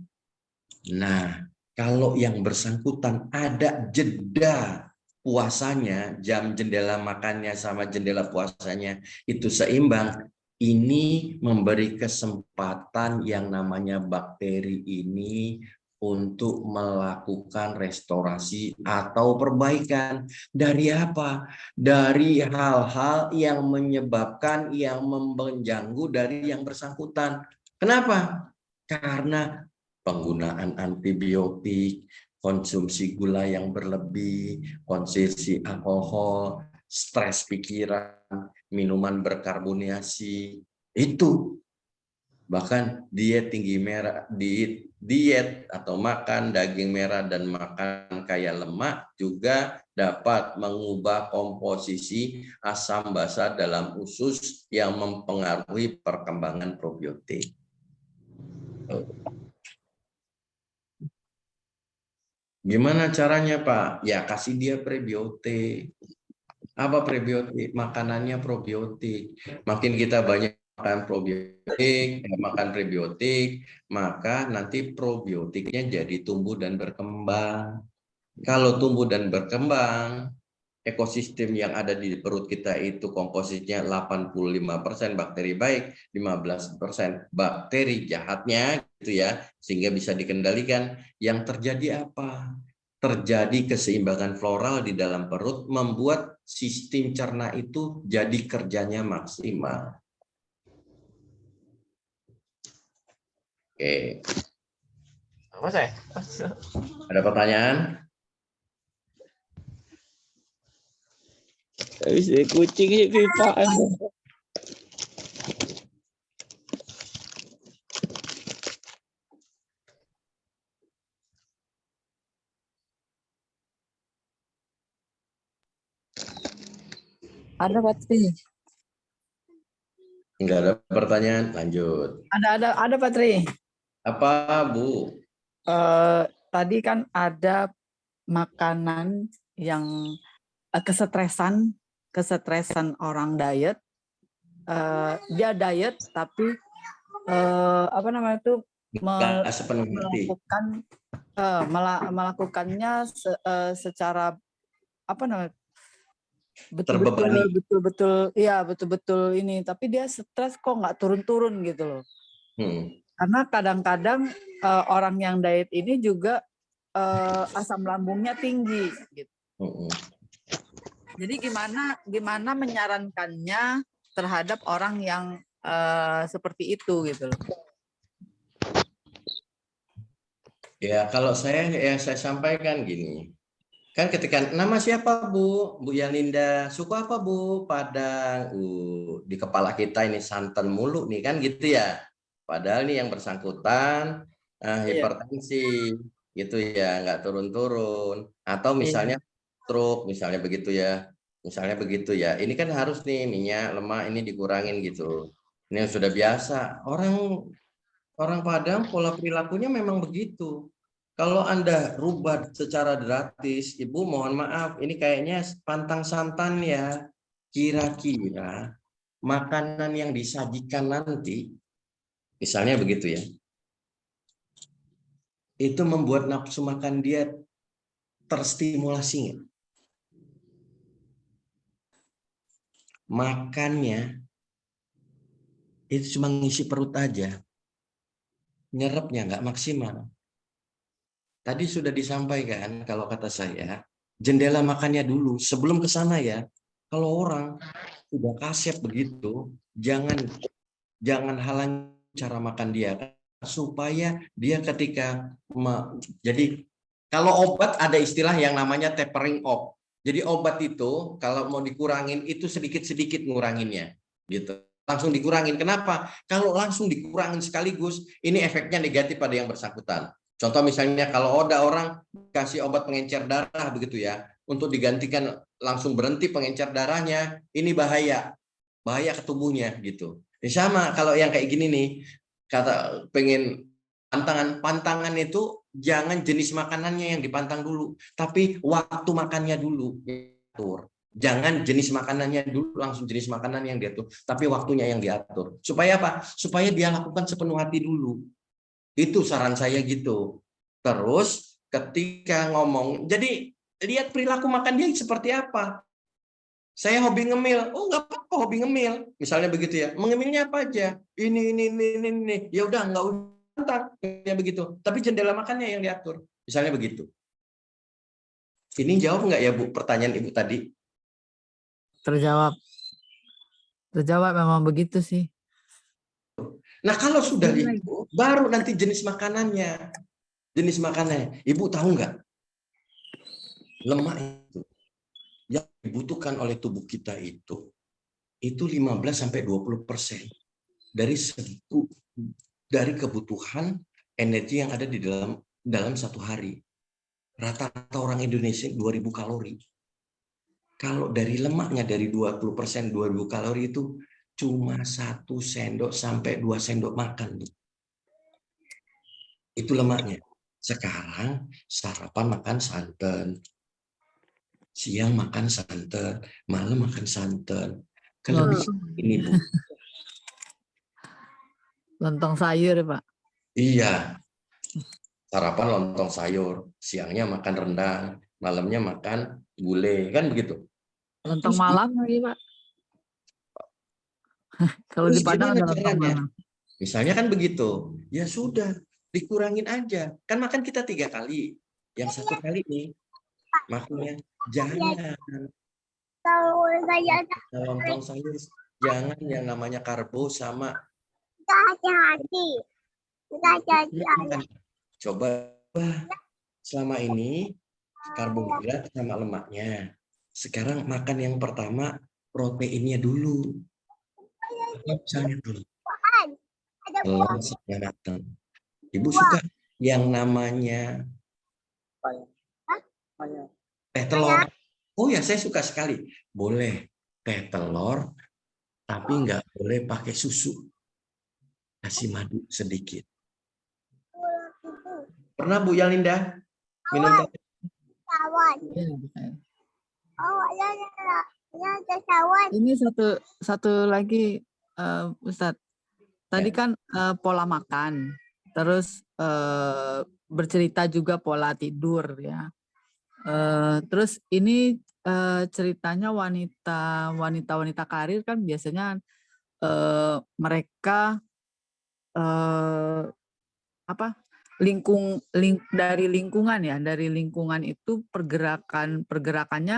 Nah, kalau yang bersangkutan ada jeda puasanya, jam jendela makannya sama jendela puasanya itu seimbang, ini memberi kesempatan yang namanya bakteri ini untuk melakukan restorasi atau perbaikan. Dari apa? Dari hal-hal yang menyebabkan, yang mengganggu dari yang bersangkutan. Kenapa? Karena penggunaan antibiotik, konsumsi gula yang berlebih, konsumsi alkohol, stres pikiran, minuman berkarbonasi, itu. Bahkan diet tinggi merah, diet atau makan daging merah dan makan kaya lemak juga dapat mengubah komposisi asam basa dalam usus yang mempengaruhi perkembangan probiotik. Gimana caranya, Pak? Ya kasih dia prebiotik. Apa prebiotik? Makanannya probiotik. Makin kita banyak makan prebiotik, maka nanti probiotiknya jadi tumbuh dan berkembang. Kalau tumbuh dan berkembang, ekosistem yang ada di perut kita itu komposisinya 85% bakteri baik, 15% bakteri jahatnya gitu ya, sehingga bisa dikendalikan. Yang terjadi apa? Terjadi keseimbangan floral di dalam perut, membuat sistem cerna itu jadi kerjanya maksimal. Oke. Apa saya? Ada pertanyaan? Habis kucing ni pipaan. Ada Patri. Enggak ada pertanyaan, lanjut. Ada Patri. Apa, Bu? Tadi kan ada makanan yang kesetresan orang diet. Dia diet tapi apa namanya itu melakukannya secara apa namanya betul-betul ini, tapi dia stres kok nggak turun-turun gitu loh. Karena kadang-kadang orang yang diet ini juga asam lambungnya tinggi gitu. Jadi gimana menyarankannya terhadap orang yang seperti itu gitu loh. Ya, kalau saya sampaikan gini. Kan ketika nama siapa Bu? Bu Yalinda. Suku apa Bu? Padang. Di kepala kita ini santan mulu nih kan gitu ya. Padahal nih yang bersangkutan hipertensi gitu ya, nggak turun-turun. Atau misalnya stroke misalnya begitu ya. Misalnya begitu ya. Ini kan harus nih minyak, lemak ini dikurangin gitu. Ini yang sudah biasa. Orang Padang pola perilakunya memang begitu. Kalau Anda rubah secara drastis, Ibu mohon maaf, ini kayaknya pantang santan ya. Kira-kira makanan yang disajikan nanti, misalnya begitu ya, itu membuat nafsu makan dia terstimulasi nggak? Makannya itu cuma ngisi perut aja, nyerapnya nggak maksimal. Tadi sudah disampaikan kalau kata saya, jendela makannya dulu sebelum ke sana ya. Kalau orang sudah kasep begitu, jangan halangi cara makan dia supaya dia ketika jadi kalau obat ada istilah yang namanya tapering off. Jadi obat itu kalau mau dikurangin itu sedikit-sedikit nguranginnya gitu. Langsung dikurangin. Kenapa? Kalau langsung dikurangin sekaligus, ini efeknya negatif pada yang bersangkutan. Contoh misalnya kalau ada orang kasih obat pengencer darah begitu ya, untuk digantikan langsung berhenti pengencer darahnya, ini bahaya ke tubuhnya gitu. Sama kalau yang kayak gini nih, kata pengen pantangan itu jangan jenis makanannya yang dipantang dulu, tapi waktu makannya dulu diatur. Jangan jenis makanannya dulu langsung jenis makanan yang diatur, tapi waktunya yang diatur. Supaya apa? Supaya dia lakukan sepenuh hati dulu. Itu saran saya gitu. Terus ketika ngomong, jadi lihat perilaku makan dia seperti apa. Saya hobi ngemil. Oh, nggak apa-apa hobi ngemil. Misalnya begitu ya. Mengemilnya apa aja? Ini. Ya udah, nggak usah ya begitu. Tapi jendela makannya yang diatur. Misalnya begitu. Ini jawab nggak ya Bu pertanyaan Ibu tadi? Terjawab. Terjawab memang begitu sih. Nah, kalau sudah itu, baru nanti jenis makanannya. Jenis makanannya. Ibu tahu nggak? Lemak itu yang dibutuhkan oleh tubuh kita itu 15-20% dari kebutuhan energi yang ada di dalam satu hari. Rata-rata orang Indonesia 2000 kalori. Kalau dari lemaknya dari 20% 2000 kalori itu cuma 1 sendok sampai 2 sendok makan. Itu lemaknya. Sekarang sarapan makan santan. Siang makan santan, malam makan santan. Kelebihan ini Bu. Lontong sayur Pak. Iya. Sarapan lontong sayur, siangnya makan rendang, malamnya makan gulai, kan begitu. Lontong malam lagi Pak. Kalau di Padang ada lontong malam. Misalnya kan begitu. Ya sudah, dikurangin aja. Kan makan kita 3 kali. Yang 1 kali nih, makannya jangan. Lontong sayur, jangan yang namanya karbo sama. Coba selama ini karbohidrat sama lemaknya. Sekarang makan yang pertama proteinnya dulu. Misalnya dulu. Telur setengah matang. Ibu suka yang namanya teh telur. Oh ya, saya suka sekali. Boleh teh telur, tapi nggak boleh pakai susu. Kasih madu sedikit. Pernah Bu Yalinda minum teh? Ini satu lagi Ustadz. Tadi kan pola makan, terus bercerita juga pola tidur ya. Terus ini ceritanya wanita karir kan biasanya mereka dari lingkungan itu pergerakannya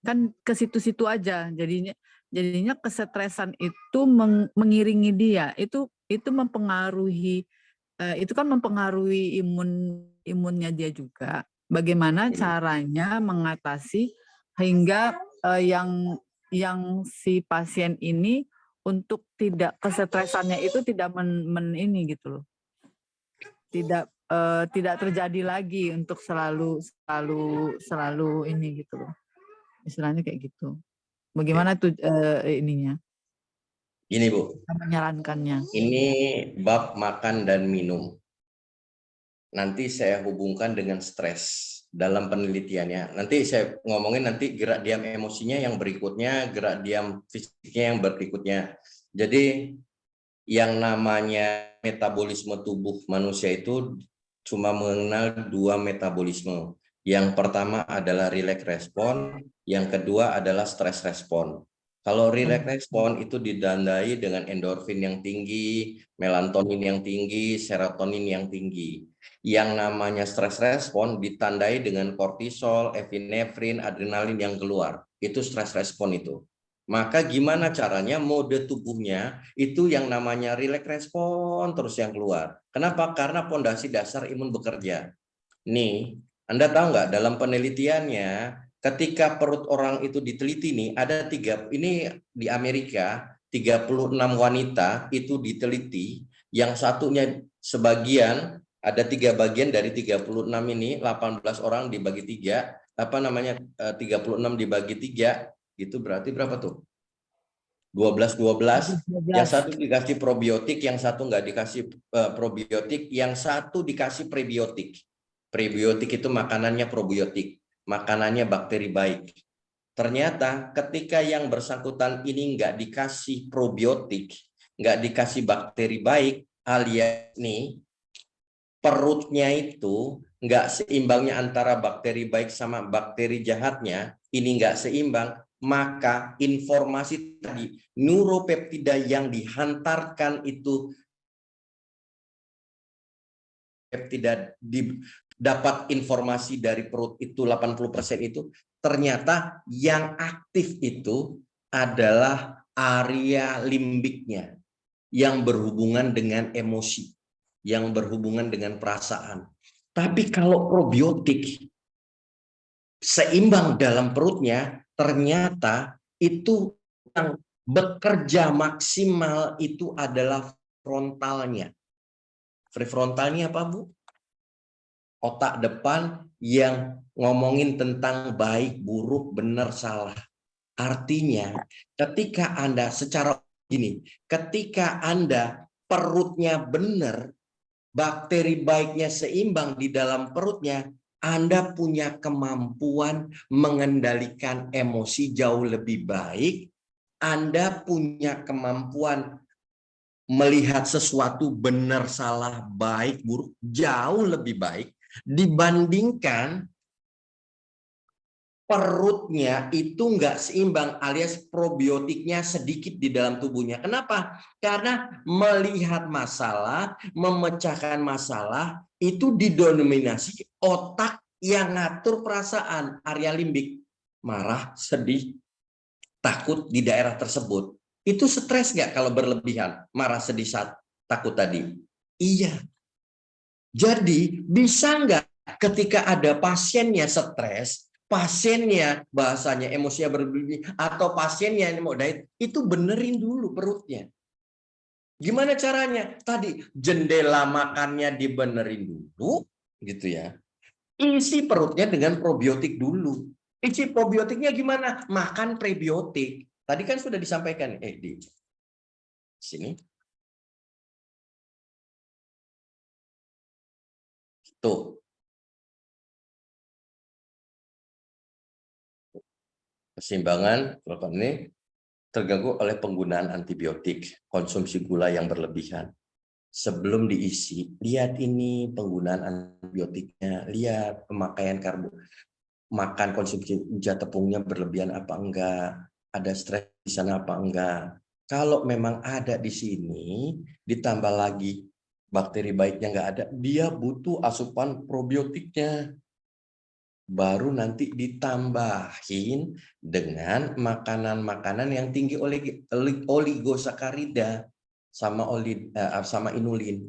kan ke situ-situ aja, jadinya kesetresan itu mengiringi dia, itu mempengaruhi imunnya dia juga. Bagaimana caranya mengatasi hingga yang si pasien ini untuk tidak kesetresannya itu tidak ini gitu loh. Tidak terjadi lagi untuk selalu ini gitu loh. Istilahnya kayak gitu. Bagaimana tuh ininya? Gini Bu, Menyarankannya. ini bab makan dan minum. Nanti saya hubungkan dengan stres dalam penelitiannya. Nanti saya ngomongin nanti gerak diam emosinya yang berikutnya, gerak diam fisiknya yang berikutnya. Jadi yang namanya metabolisme tubuh manusia itu cuma mengenal 2 metabolisme. Yang pertama adalah relax respon, yang kedua adalah stress respon. Kalau relax respon itu ditandai dengan endorfin yang tinggi, melatonin yang tinggi, serotonin yang tinggi. Yang namanya stress respon ditandai dengan kortisol, epinefrin, adrenalin yang keluar. Itu stress respon itu. Maka gimana caranya mode tubuhnya itu yang namanya relax respon terus yang keluar. Kenapa? Karena pondasi dasar imun bekerja. Nih, Anda tahu nggak dalam penelitiannya ketika perut orang itu diteliti nih ada 3, ini di Amerika 36 wanita itu diteliti, yang satunya sebagian ada 3 bagian dari 36 ini 18 orang dibagi 3, 36 dibagi 3 itu berarti berapa tuh? 12. Yang satu dikasih probiotik, yang satu nggak dikasih probiotik, yang satu dikasih prebiotik. Prebiotik itu makanannya probiotik, makanannya bakteri baik. Ternyata ketika yang bersangkutan ini nggak dikasih probiotik, nggak dikasih bakteri baik, alias nih perutnya itu nggak seimbangnya antara bakteri baik sama bakteri jahatnya, ini nggak seimbang, maka informasi tadi neuropeptida yang dihantarkan itu peptida dapat informasi dari perut itu 80% itu ternyata yang aktif itu adalah area limbiknya yang berhubungan dengan emosi, yang berhubungan dengan perasaan. Tapi kalau probiotik seimbang dalam perutnya, ternyata itu yang bekerja maksimal itu adalah frontalnya. Prefrontalnya apa, Bu? Otak depan yang ngomongin tentang baik, buruk, benar, salah. Artinya, ketika Anda secara gini, ketika Anda perutnya benar, bakteri baiknya seimbang di dalam perutnya, Anda punya kemampuan mengendalikan emosi jauh lebih baik. Anda punya kemampuan melihat sesuatu benar, salah, baik, buruk jauh lebih baik dibandingkan perutnya itu nggak seimbang alias probiotiknya sedikit di dalam tubuhnya. Kenapa? Karena melihat masalah, memecahkan masalah itu didominasi otak yang ngatur perasaan, area limbik. Marah, sedih, takut di daerah tersebut. Itu stres nggak kalau berlebihan? Marah, sedih, takut tadi? Iya. Jadi bisa nggak ketika ada pasiennya stres, pasiennya bahasanya emosinya berlebih, atau pasiennya yang mau diet, itu benerin dulu perutnya. Gimana caranya? Tadi jendela makannya dibenerin dulu, gitu ya. Isi perutnya dengan probiotik dulu. Isi probiotiknya gimana? Makan prebiotik. Tadi kan sudah disampaikan di sini. Tuh. Keseimbangan ini terganggu oleh penggunaan antibiotik, konsumsi gula yang berlebihan. Sebelum diisi, lihat ini penggunaan antibiotiknya, lihat pemakaian makan konsumsi tepungnya berlebihan apa enggak, ada stres di sana apa enggak. Kalau memang ada di sini, ditambah lagi bakteri baiknya enggak ada, dia butuh asupan probiotiknya. Baru nanti ditambahin dengan makanan-makanan yang tinggi oligosakarida sama inulin.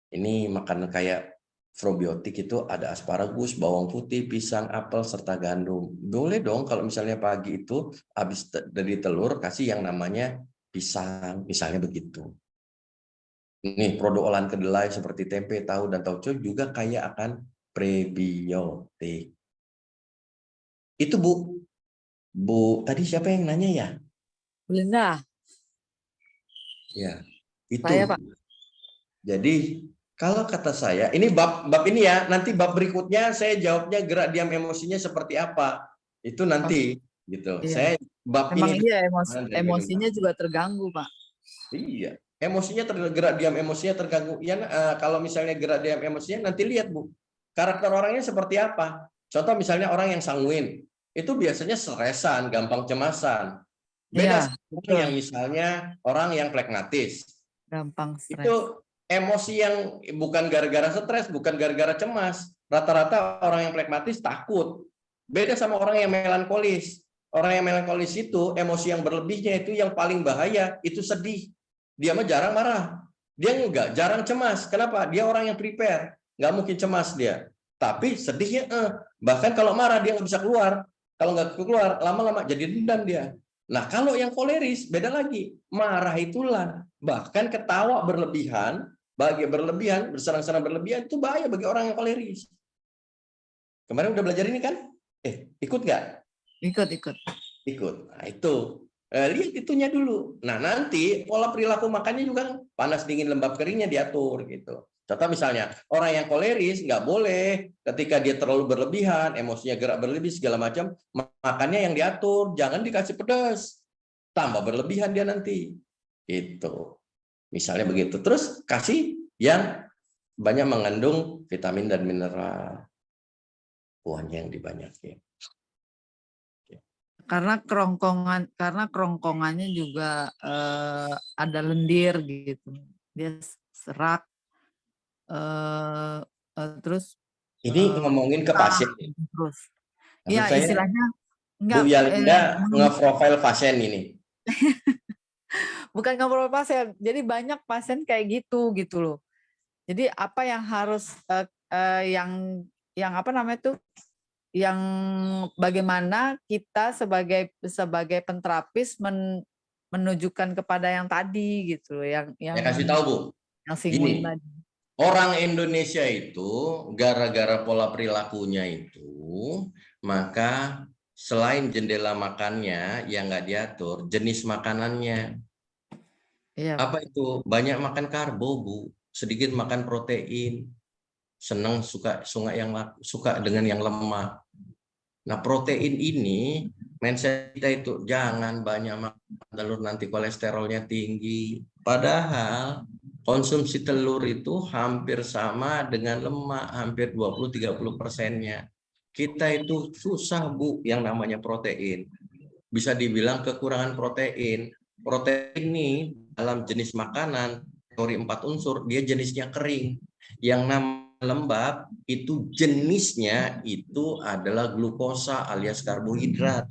Ini makanan kayak probiotik itu ada asparagus, bawang putih, pisang, apel, serta gandum. Boleh dong kalau misalnya pagi itu habis dari telur kasih yang namanya pisang, misalnya begitu. Ini produk olahan kedelai seperti tempe, tahu, dan tauco juga kaya akan prebiotik. Itu Bu. Bu, tadi siapa yang nanya ya? Belinda, Ya, itu. saya Pak. Jadi kalau kata saya, ini bab ini ya, nanti bab berikutnya saya jawabnya gerak diam emosinya seperti apa. Itu nanti gitu. Iya. Saya bab Emang ini iya dari emosinya juga terganggu Pak. iya, emosinya gerak diam emosinya terganggu. Ya, kalau misalnya gerak diam emosinya nanti lihat Bu, karakter orangnya seperti apa. Contoh misalnya orang yang sanguin, itu biasanya stresan, gampang cemasan. Beda Iya, sama betul. yang misalnya orang yang flekmatis. Gampang stres. Itu emosi yang bukan gara-gara stres, bukan gara-gara cemas. Rata-rata orang yang flekmatis takut. Beda sama orang yang melankolis. Orang yang melankolis itu emosi yang berlebihnya itu yang paling bahaya, itu sedih. Dia mah jarang marah. Dia enggak, jarang cemas. Kenapa? Dia orang yang prepare. Nggak mungkin cemas dia. Tapi sedihnya, bahkan kalau marah dia nggak bisa keluar. Kalau nggak keluar, lama-lama jadi dendam dia. Nah, kalau yang koleris, beda lagi. Marah itulah. Bahkan ketawa berlebihan, berserang-serang berlebihan, itu bahaya bagi orang yang koleris. Kemarin udah belajar ini kan? Ikut nggak? Ikut. Ikut. Nah, itu. Lihat itunya dulu. Nah, nanti pola perilaku makannya juga panas, dingin, lembab, keringnya diatur gitu. Contoh misalnya, orang yang koleris nggak boleh ketika dia terlalu berlebihan, emosinya gerak berlebih, segala macam, makannya yang diatur, jangan dikasih pedas. Tambah berlebihan dia nanti. Gitu. Misalnya begitu. Terus kasih yang banyak mengandung vitamin dan mineral. Buahnya yang dibanyakin. Karena kerongkongannya juga ada lendir gitu. Dia serak. Terus Ini ngomongin ke pasien. terus. Maksud Ya, saya, istilahnya Bu Yalinda nge-profile pasien ini. bukan ngobrol pasien. Jadi banyak pasien kayak gitu loh. Jadi apa yang harus yang apa namanya tuh? Yang bagaimana kita sebagai penterapis menunjukkan kepada yang tadi gitu loh, yang Saya kasih tahu Bu. yang singgung tadi. Orang Indonesia itu gara-gara pola perilakunya itu, maka selain jendela makannya yang nggak diatur, jenis makanannya. Iya. Apa itu? Banyak makan karbo, Bu. Sedikit makan protein. Senang suka dengan yang lemak. Nah, protein ini mindset kita itu jangan banyak makan telur, nanti kolesterolnya tinggi. Padahal konsumsi telur itu hampir sama dengan lemak, hampir 20-30%-nya. Kita itu susah Bu yang namanya protein. Bisa dibilang kekurangan protein. Protein ini dalam jenis makanan kategori 4 unsur, dia jenisnya kering. Yang namanya lembab itu jenisnya itu adalah glukosa alias karbohidrat.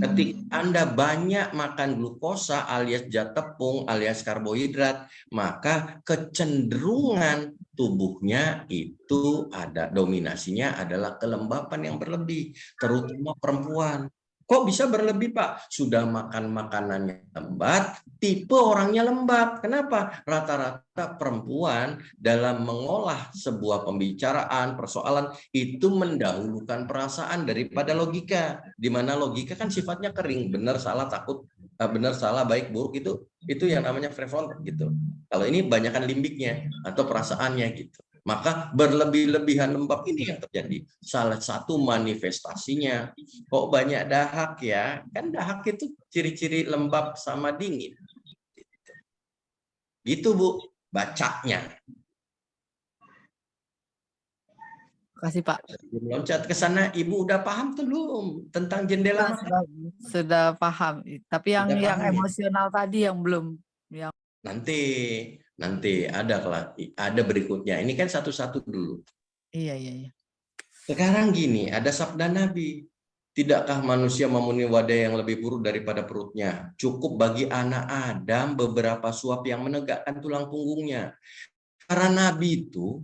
Ketika Anda banyak makan glukosa alias zat tepung alias karbohidrat, maka kecenderungan tubuhnya itu ada dominasinya adalah kelembapan yang berlebih, terutama perempuan. Kok bisa berlebih, Pak? Sudah makan makanannya lembat, tipe orangnya lembab. Kenapa? Rata-rata perempuan dalam mengolah sebuah pembicaraan, persoalan, itu mendahulukan perasaan daripada logika. Di mana logika kan sifatnya kering, benar, salah, takut, benar, salah, baik, buruk, itu yang namanya prefrontal gitu. Kalau ini banyakkan limbiknya atau perasaannya gitu. Maka berlebih-lebihan lembab ini yang terjadi. Salah satu manifestasinya, kok banyak dahak ya? Kan dahak itu ciri-ciri lembab sama dingin. Gitu Bu, bacanya. Kasih Pak. Loncat ke sana, Ibu udah paham belum tentang jendela makan? Sudah paham. Tapi yang emosional tadi yang belum. Nanti ada berikutnya. Ini kan satu-satu dulu. Iya. Sekarang gini, ada sabda Nabi. Tidakkah manusia memenuhi wadah yang lebih buruk daripada perutnya? Cukup bagi anak Adam beberapa suap yang menegakkan tulang punggungnya. Karena Nabi itu,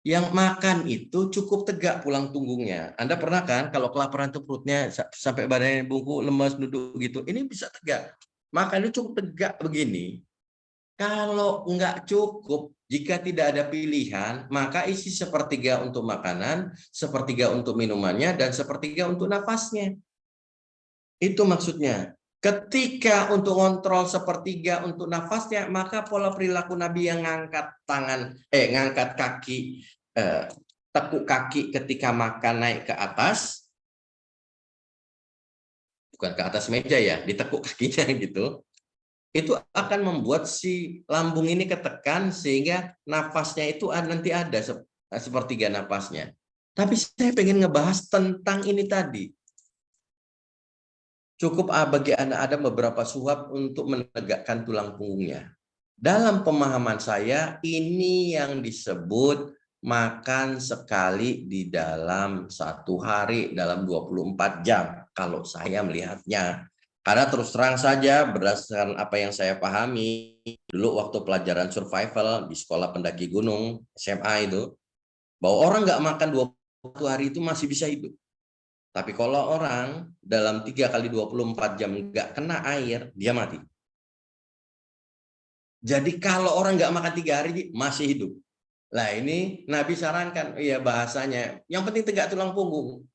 yang makan itu cukup tegak tulang punggungnya. Anda pernah kan kalau kelaparan itu perutnya sampai badannya bungkuk, lemas, duduk gitu. Ini bisa tegak. Makan itu cukup tegak begini. Kalau nggak cukup, jika tidak ada pilihan, maka isi sepertiga untuk makanan, sepertiga untuk minumannya, dan sepertiga untuk nafasnya. Itu maksudnya. Ketika untuk kontrol sepertiga untuk nafasnya, maka pola perilaku Nabi yang ngangkat kaki, tekuk kaki ketika makan naik ke atas, bukan ke atas meja ya, ditekuk kakinya gitu, itu akan membuat si lambung ini ketekan sehingga nafasnya itu nanti ada sepertiga nafasnya. Tapi saya pengen ngebahas tentang ini tadi. Cukup bagi Anda ada beberapa suap untuk menegakkan tulang punggungnya. Dalam pemahaman saya, ini yang disebut makan sekali di dalam satu hari, dalam 24 jam. Kalau saya melihatnya. Karena terus terang saja, berdasarkan apa yang saya pahami, dulu waktu pelajaran survival di sekolah pendaki gunung, SMA itu, bahwa orang nggak makan 21 hari itu masih bisa hidup. Tapi kalau orang dalam 3 kali 24 jam nggak kena air, dia mati. Jadi kalau orang nggak makan 3 hari, masih hidup. Nah ini Nabi sarankan, ya bahasanya, yang penting tegak tulang punggung.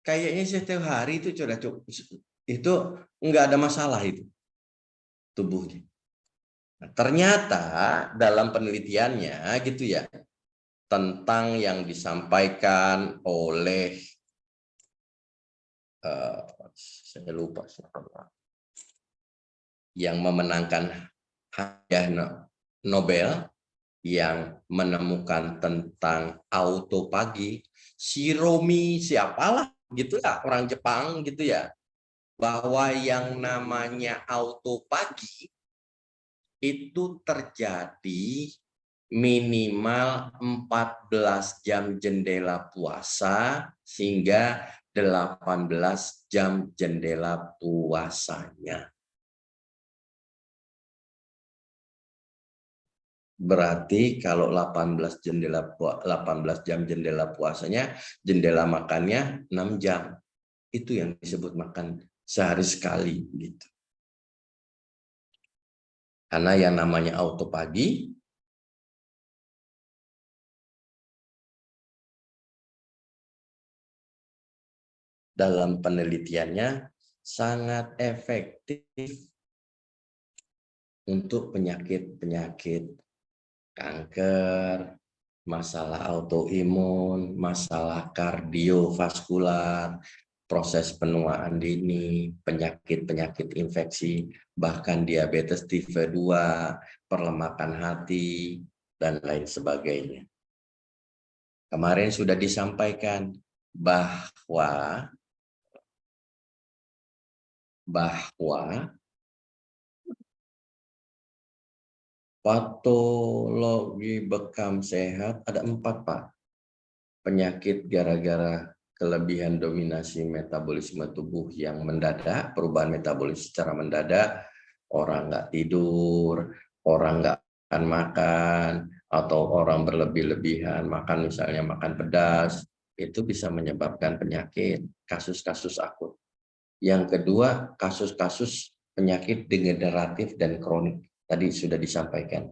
Kayaknya setiap hari itu sudah cukup. Itu nggak ada masalah itu tubuhnya. Nah, ternyata dalam penelitiannya gitu ya, tentang yang disampaikan oleh saya lupa siapa yang memenangkan hadiah Nobel yang menemukan tentang autopagi, Shiromi siapalah gitu ya, orang Jepang gitu ya, bahwa yang namanya autopagi itu terjadi minimal 14 jam jendela puasa sehingga 18 jam jendela puasanya. Berarti kalau 18 jam jendela puasanya, jendela makannya 6 jam. Itu yang disebut makan sehari sekali gitu. Karena yang namanya autopagi dalam penelitiannya sangat efektif untuk penyakit-penyakit kanker, masalah autoimun, masalah kardiovaskular, proses penuaan dini, penyakit-penyakit infeksi, bahkan diabetes tipe 2, perlemakan hati, dan lain sebagainya. Kemarin sudah disampaikan bahwa patologi bekam sehat ada 4, Pak. Penyakit gara-gara kelebihan dominasi metabolisme tubuh yang mendadak, perubahan metabolisme secara mendadak, orang nggak tidur, orang nggak akan makan, atau orang berlebih-lebihan makan, misalnya makan pedas, itu bisa menyebabkan penyakit, kasus-kasus akut. Yang kedua, kasus-kasus penyakit degeneratif dan kronik. Tadi sudah disampaikan.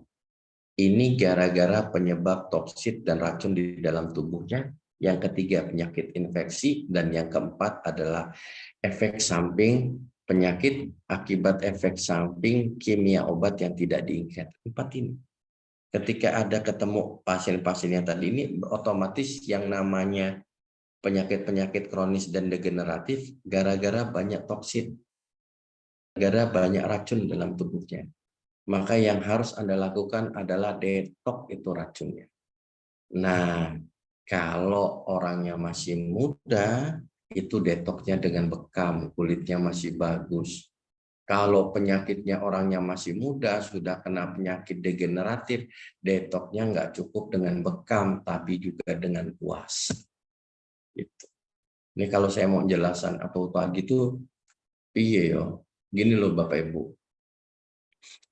Ini gara-gara penyebab toksit dan racun di dalam tubuhnya. Yang ketiga, penyakit infeksi. Dan yang keempat adalah efek samping penyakit akibat efek samping kimia obat yang tidak diinginkan. 4 ini. Ketika ada ketemu pasien-pasien yang tadi ini, otomatis yang namanya penyakit-penyakit kronis dan degeneratif gara-gara banyak toksit, gara-gara banyak racun dalam tubuhnya. Maka yang harus Anda lakukan adalah detox itu racunnya. Nah, kalau orangnya masih muda, itu detoxnya dengan bekam, kulitnya masih bagus. Kalau penyakitnya orangnya masih muda, sudah kena penyakit degeneratif, detoxnya nggak cukup dengan bekam, tapi juga dengan puasa. Gitu. Ini kalau saya mau jelasan atau tadi itu, iya yo, gini loh Bapak Ibu.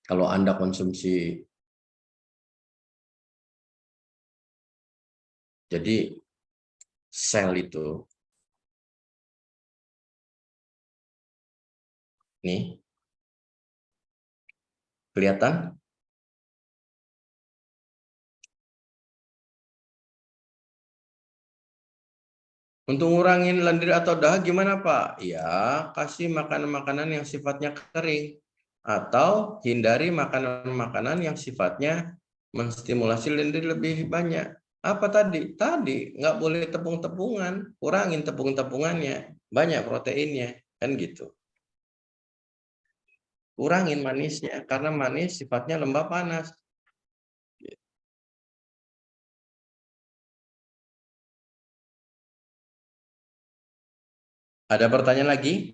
Kalau Anda konsumsi, jadi sel itu, nih, kelihatan? Untuk ngurangin lendir atau dahak gimana Pak? Ya, kasih makanan-makanan yang sifatnya kering. Atau hindari makanan-makanan yang sifatnya menstimulasi lendir lebih banyak. Apa tadi? Tadi nggak boleh tepung-tepungan, kurangin tepung-tepungannya, banyak proteinnya, kan gitu. Kurangin manisnya, karena manis sifatnya lembah panas. Ada pertanyaan lagi?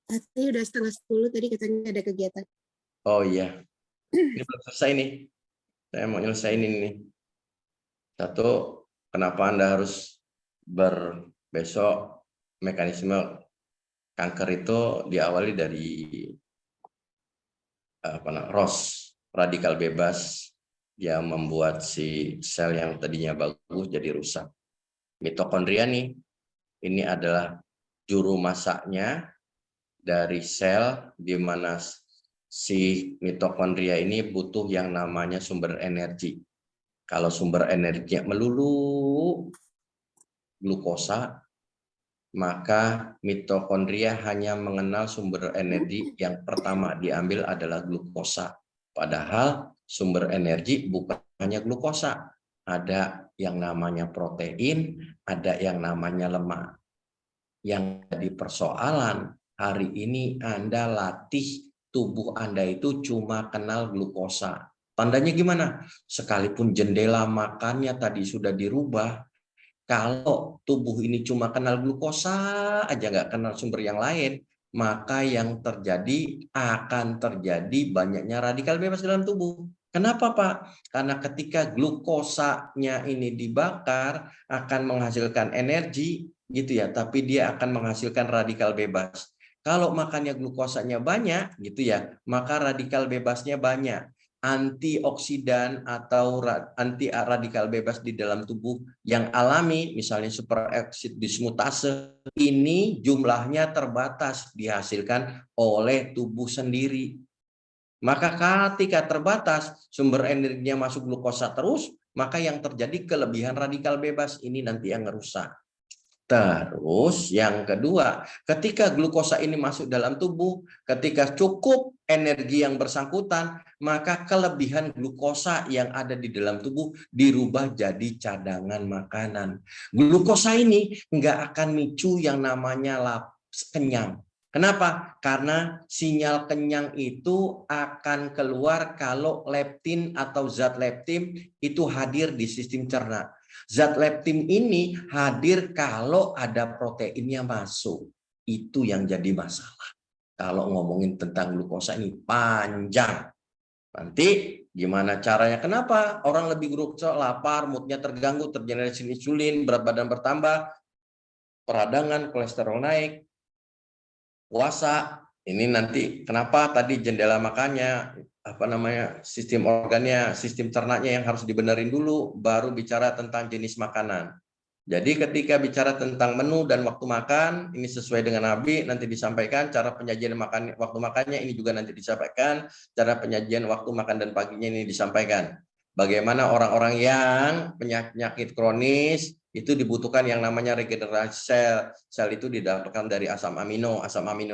Tadi udah 9:30, tadi katanya ada kegiatan. Oh iya, ini belum selesai nih. Saya mau nyelesain ini nih. Satu, kenapa Anda harus besok mekanisme kanker itu diawali dari ROS, radikal bebas, yang membuat si sel yang tadinya bagus jadi rusak. Mitokondria nih, ini adalah juru masaknya dari sel, di mana si mitokondria ini butuh yang namanya sumber energi. Kalau sumber energinya melulu glukosa, maka mitokondria hanya mengenal sumber energi yang pertama diambil adalah glukosa. Padahal sumber energi bukan hanya glukosa, ada yang namanya protein, ada yang namanya lemak. Yang jadi persoalan hari ini Anda latih tubuh Anda itu cuma kenal glukosa. Tandanya gimana? Sekalipun jendela makannya tadi sudah dirubah, kalau tubuh ini cuma kenal glukosa aja, nggak kenal sumber yang lain, maka yang terjadi akan terjadi banyaknya radikal bebas dalam tubuh. Kenapa Pak? Karena ketika glukosanya ini dibakar akan menghasilkan energi, gitu ya, tapi dia akan menghasilkan radikal bebas. Kalau makannya glukosanya banyak, gitu ya, maka radikal bebasnya banyak. Antioksidan atau anti radikal bebas di dalam tubuh yang alami, misalnya superoksid dismutase, ini jumlahnya terbatas dihasilkan oleh tubuh sendiri. Maka ketika terbatas, sumber energinya masuk glukosa terus, maka yang terjadi kelebihan radikal bebas ini nanti yang merusak. Terus yang kedua, ketika glukosa ini masuk dalam tubuh, ketika cukup energi yang bersangkutan, maka kelebihan glukosa yang ada di dalam tubuh dirubah jadi cadangan makanan. Glukosa ini nggak akan micu yang namanya kenyang. Kenapa? Karena sinyal kenyang itu akan keluar kalau leptin atau zat leptin itu hadir di sistem cerna. Zat leptin ini hadir kalau ada proteinnya masuk. Itu yang jadi masalah. Kalau ngomongin tentang glukosa ini panjang. Nanti gimana caranya? Kenapa orang lebih glukosa, lapar, moodnya terganggu, tergenerasi insulin, berat badan bertambah, peradangan, kolesterol naik, puasa. Ini nanti kenapa tadi jendela makannya, sistem organnya, sistem cernanya yang harus dibenerin dulu, baru bicara tentang jenis makanan. Jadi ketika bicara tentang menu dan waktu makan, ini sesuai dengan Nabi, nanti disampaikan cara penyajian waktu makannya ini juga nanti disampaikan, cara penyajian waktu makan dan paginya ini disampaikan. Bagaimana orang-orang yang penyakit kronis itu dibutuhkan yang namanya regenerasi sel. Sel itu didapatkan dari asam amino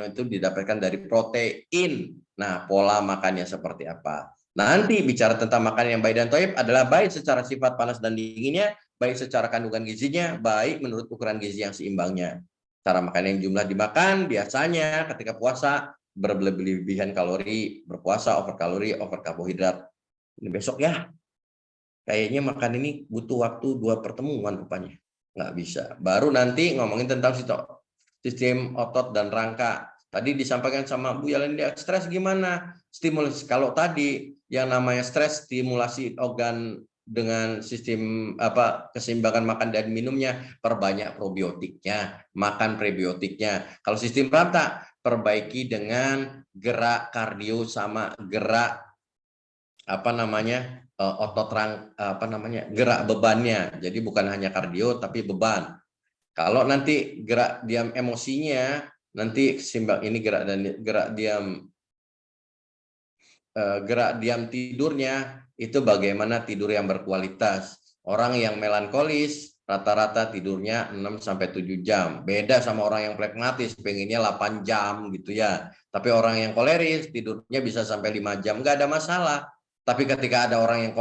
itu didapatkan dari protein. Nah, pola makannya seperti apa? Nanti bicara tentang makanan yang baik dan thayyib adalah baik secara sifat panas dan dinginnya, baik secara kandungan gizinya, baik menurut ukuran gizi yang seimbangnya. Cara makan yang jumlah dimakan biasanya ketika puasa berlebihan kalori, berpuasa over kalori, over karbohidrat. Ini besok ya. Kayaknya makan ini butuh waktu 2 pertemuan rupanya. Nggak bisa. Baru nanti ngomongin tentang sistem otot dan rangka. Tadi disampaikan sama Bu Yelenda, stres gimana? Stimulus. Kalau tadi yang namanya stres, stimulasi organ dengan sistem keseimbangan makan dan minumnya, perbanyak probiotiknya, makan prebiotiknya. Kalau sistem rata, perbaiki dengan gerak kardio sama gerak otot gerak bebannya. Jadi bukan hanya kardio tapi beban. Kalau nanti gerak diam emosinya, nanti seimbang ini gerak diam tidurnya itu bagaimana tidur yang berkualitas. Orang yang melankolis rata-rata tidurnya 6 sampai 7 jam. Beda sama orang yang flegmatis, pengennya 8 jam gitu ya. Tapi orang yang koleris tidurnya bisa sampai 5 jam, nggak ada masalah. Tapi ketika ada orang yang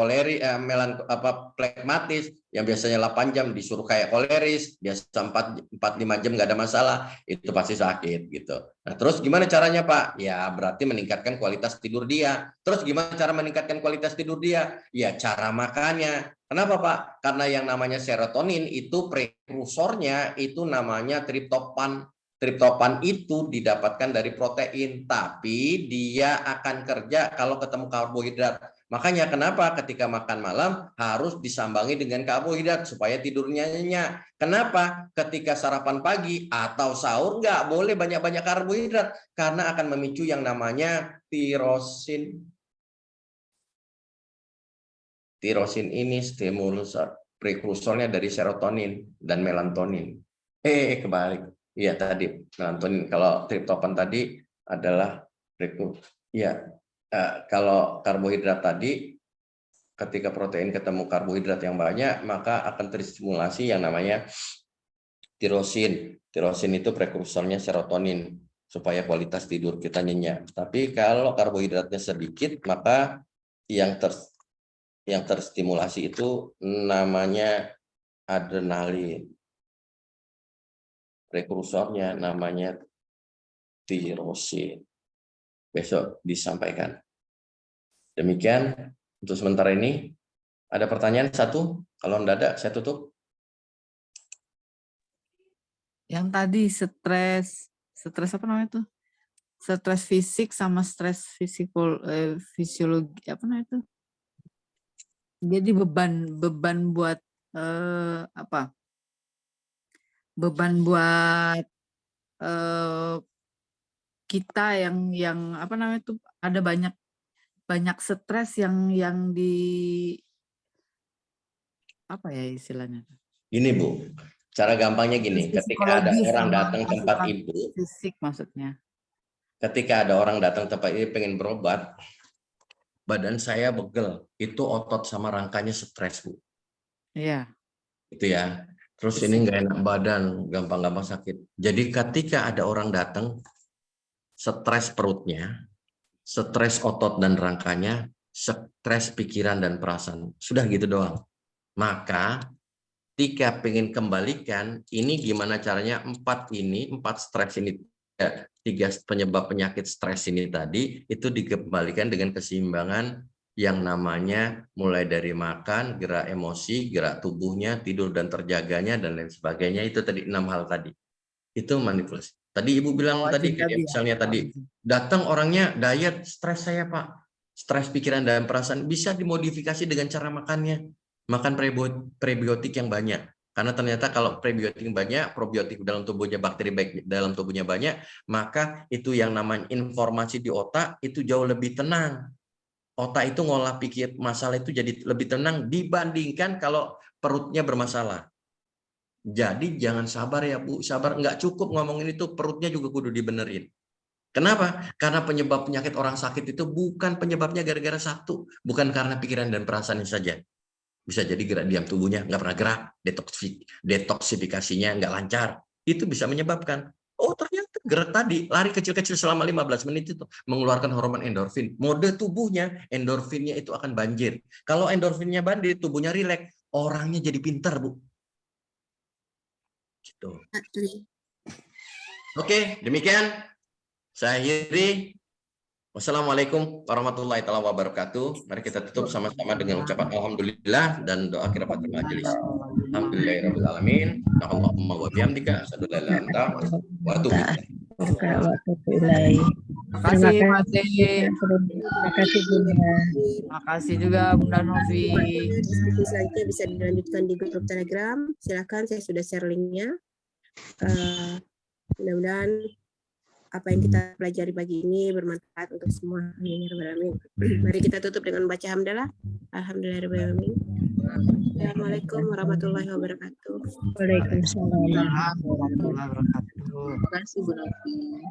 flegmatis yang biasanya 8 jam disuruh kayak koleris, biasa 4-5 jam nggak ada masalah, itu pasti sakit gitu. Nah, terus gimana caranya, Pak? Ya, berarti meningkatkan kualitas tidur dia. Terus gimana cara meningkatkan kualitas tidur dia? Ya, cara makannya. Kenapa, Pak? Karena yang namanya serotonin itu prekursornya itu namanya triptopan. Triptopan itu didapatkan dari protein, tapi dia akan kerja kalau ketemu karbohidrat. Makanya kenapa ketika makan malam harus disambangi dengan karbohidrat supaya tidurnya nyenyak. Kenapa? Ketika sarapan pagi atau sahur nggak boleh banyak-banyak karbohidrat karena akan memicu yang namanya tirosin. Tirosin ini stimulus prekursornya dari serotonin dan melatonin. Kebalik. Iya tadi melatonin. Kalau triptopan tadi adalah kalau karbohidrat tadi, ketika protein ketemu karbohidrat yang banyak, maka akan terstimulasi yang namanya tirosin. Tirosin itu prekursornya serotonin supaya kualitas tidur kita nyenyak. Tapi kalau karbohidratnya sedikit, maka yang terstimulasi itu namanya adrenalin. Prekursornya namanya tirosin. Besok disampaikan. Demikian untuk sementara ini. Ada pertanyaan satu? Kalau tidak ada, saya tutup. Yang tadi stres apa namanya itu? Stres fisik sama stres fisiologi apa namanya itu? Jadi beban buat beban buat kita yang apa namanya itu, ada banyak stres yang di apa ya istilahnya? Gini Bu, cara gampangnya gini, ketika ada orang datang tempat Ibu, fisik maksudnya. Ketika ada orang datang tempat ini pengen berobat, badan saya begel, itu otot sama rangkanya stres Bu. Iya. Itu ya. Terus ini nggak enak badan, gampang-gampang sakit. Jadi ketika ada orang datang, stres perutnya, stres otot dan rangkanya, stres pikiran dan perasaan. Sudah gitu doang. Maka ketika pengen kembalikan, ini gimana caranya? 4 stres ini, 3 penyebab penyakit stres ini tadi, itu dikembalikan dengan keseimbangan yang namanya mulai dari makan, gerak emosi, gerak tubuhnya, tidur dan terjaganya, dan lain sebagainya. Itu tadi 6 hal tadi. Itu manipulasi. Tadi Ibu bilang tadi, kayak misalnya tadi, datang orangnya diet, stres saya Pak. Stres pikiran dan perasaan, bisa dimodifikasi dengan cara makannya. Makan prebiotik yang banyak. Karena ternyata kalau prebiotik banyak, probiotik dalam tubuhnya, bakteri baik dalam tubuhnya banyak, maka itu yang namanya informasi di otak itu jauh lebih tenang. Otak itu ngolah pikir masalah itu jadi lebih tenang dibandingkan kalau perutnya bermasalah. Jadi jangan sabar ya Bu, sabar, nggak cukup ngomongin itu, perutnya juga kudu dibenerin. Kenapa? Karena penyebab penyakit orang sakit itu bukan penyebabnya gara-gara satu, bukan karena pikiran dan perasaan saja. Bisa jadi gerak diam tubuhnya nggak pernah gerak, detoksifikasinya nggak lancar, itu bisa menyebabkan. Oh ternyata gerak tadi, lari kecil-kecil selama 15 menit itu mengeluarkan hormon endorfin. Mode tubuhnya, endorfinnya itu akan banjir. Kalau endorfinnya banjir, tubuhnya rileks, orangnya jadi pintar Bu. Gitu. Oke, demikian. Saya akhiri. Wassalamualaikum warahmatullahi wabarakatuh. Mari kita tutup sama-sama dengan ucapan alhamdulillah dan doa kirafatul majelis. Alhamdulillahirabbil alamin. Allahumma wa bihamdika asyhadu an la ilaha illa anta wa atubu ilaik. Terima kasih Mas Dewi. Terima kasih Bunda. Terima kasih juga Bunda Novi. Diskusi selanjutnya bisa dilanjutkan di grup Telegram. Silakan, saya sudah share linknya. Mudah-mudahan apa yang kita pelajari pagi ini bermanfaat untuk semua. Mari kita tutup dengan baca hamdalah. Alhamdulillahirrahmanirrahim. Assalamualaikum warahmatullahi wabarakatuh. Waalaikumsalam. Warahmatullahi wabarakatuh. Terima kasih Bu Novi.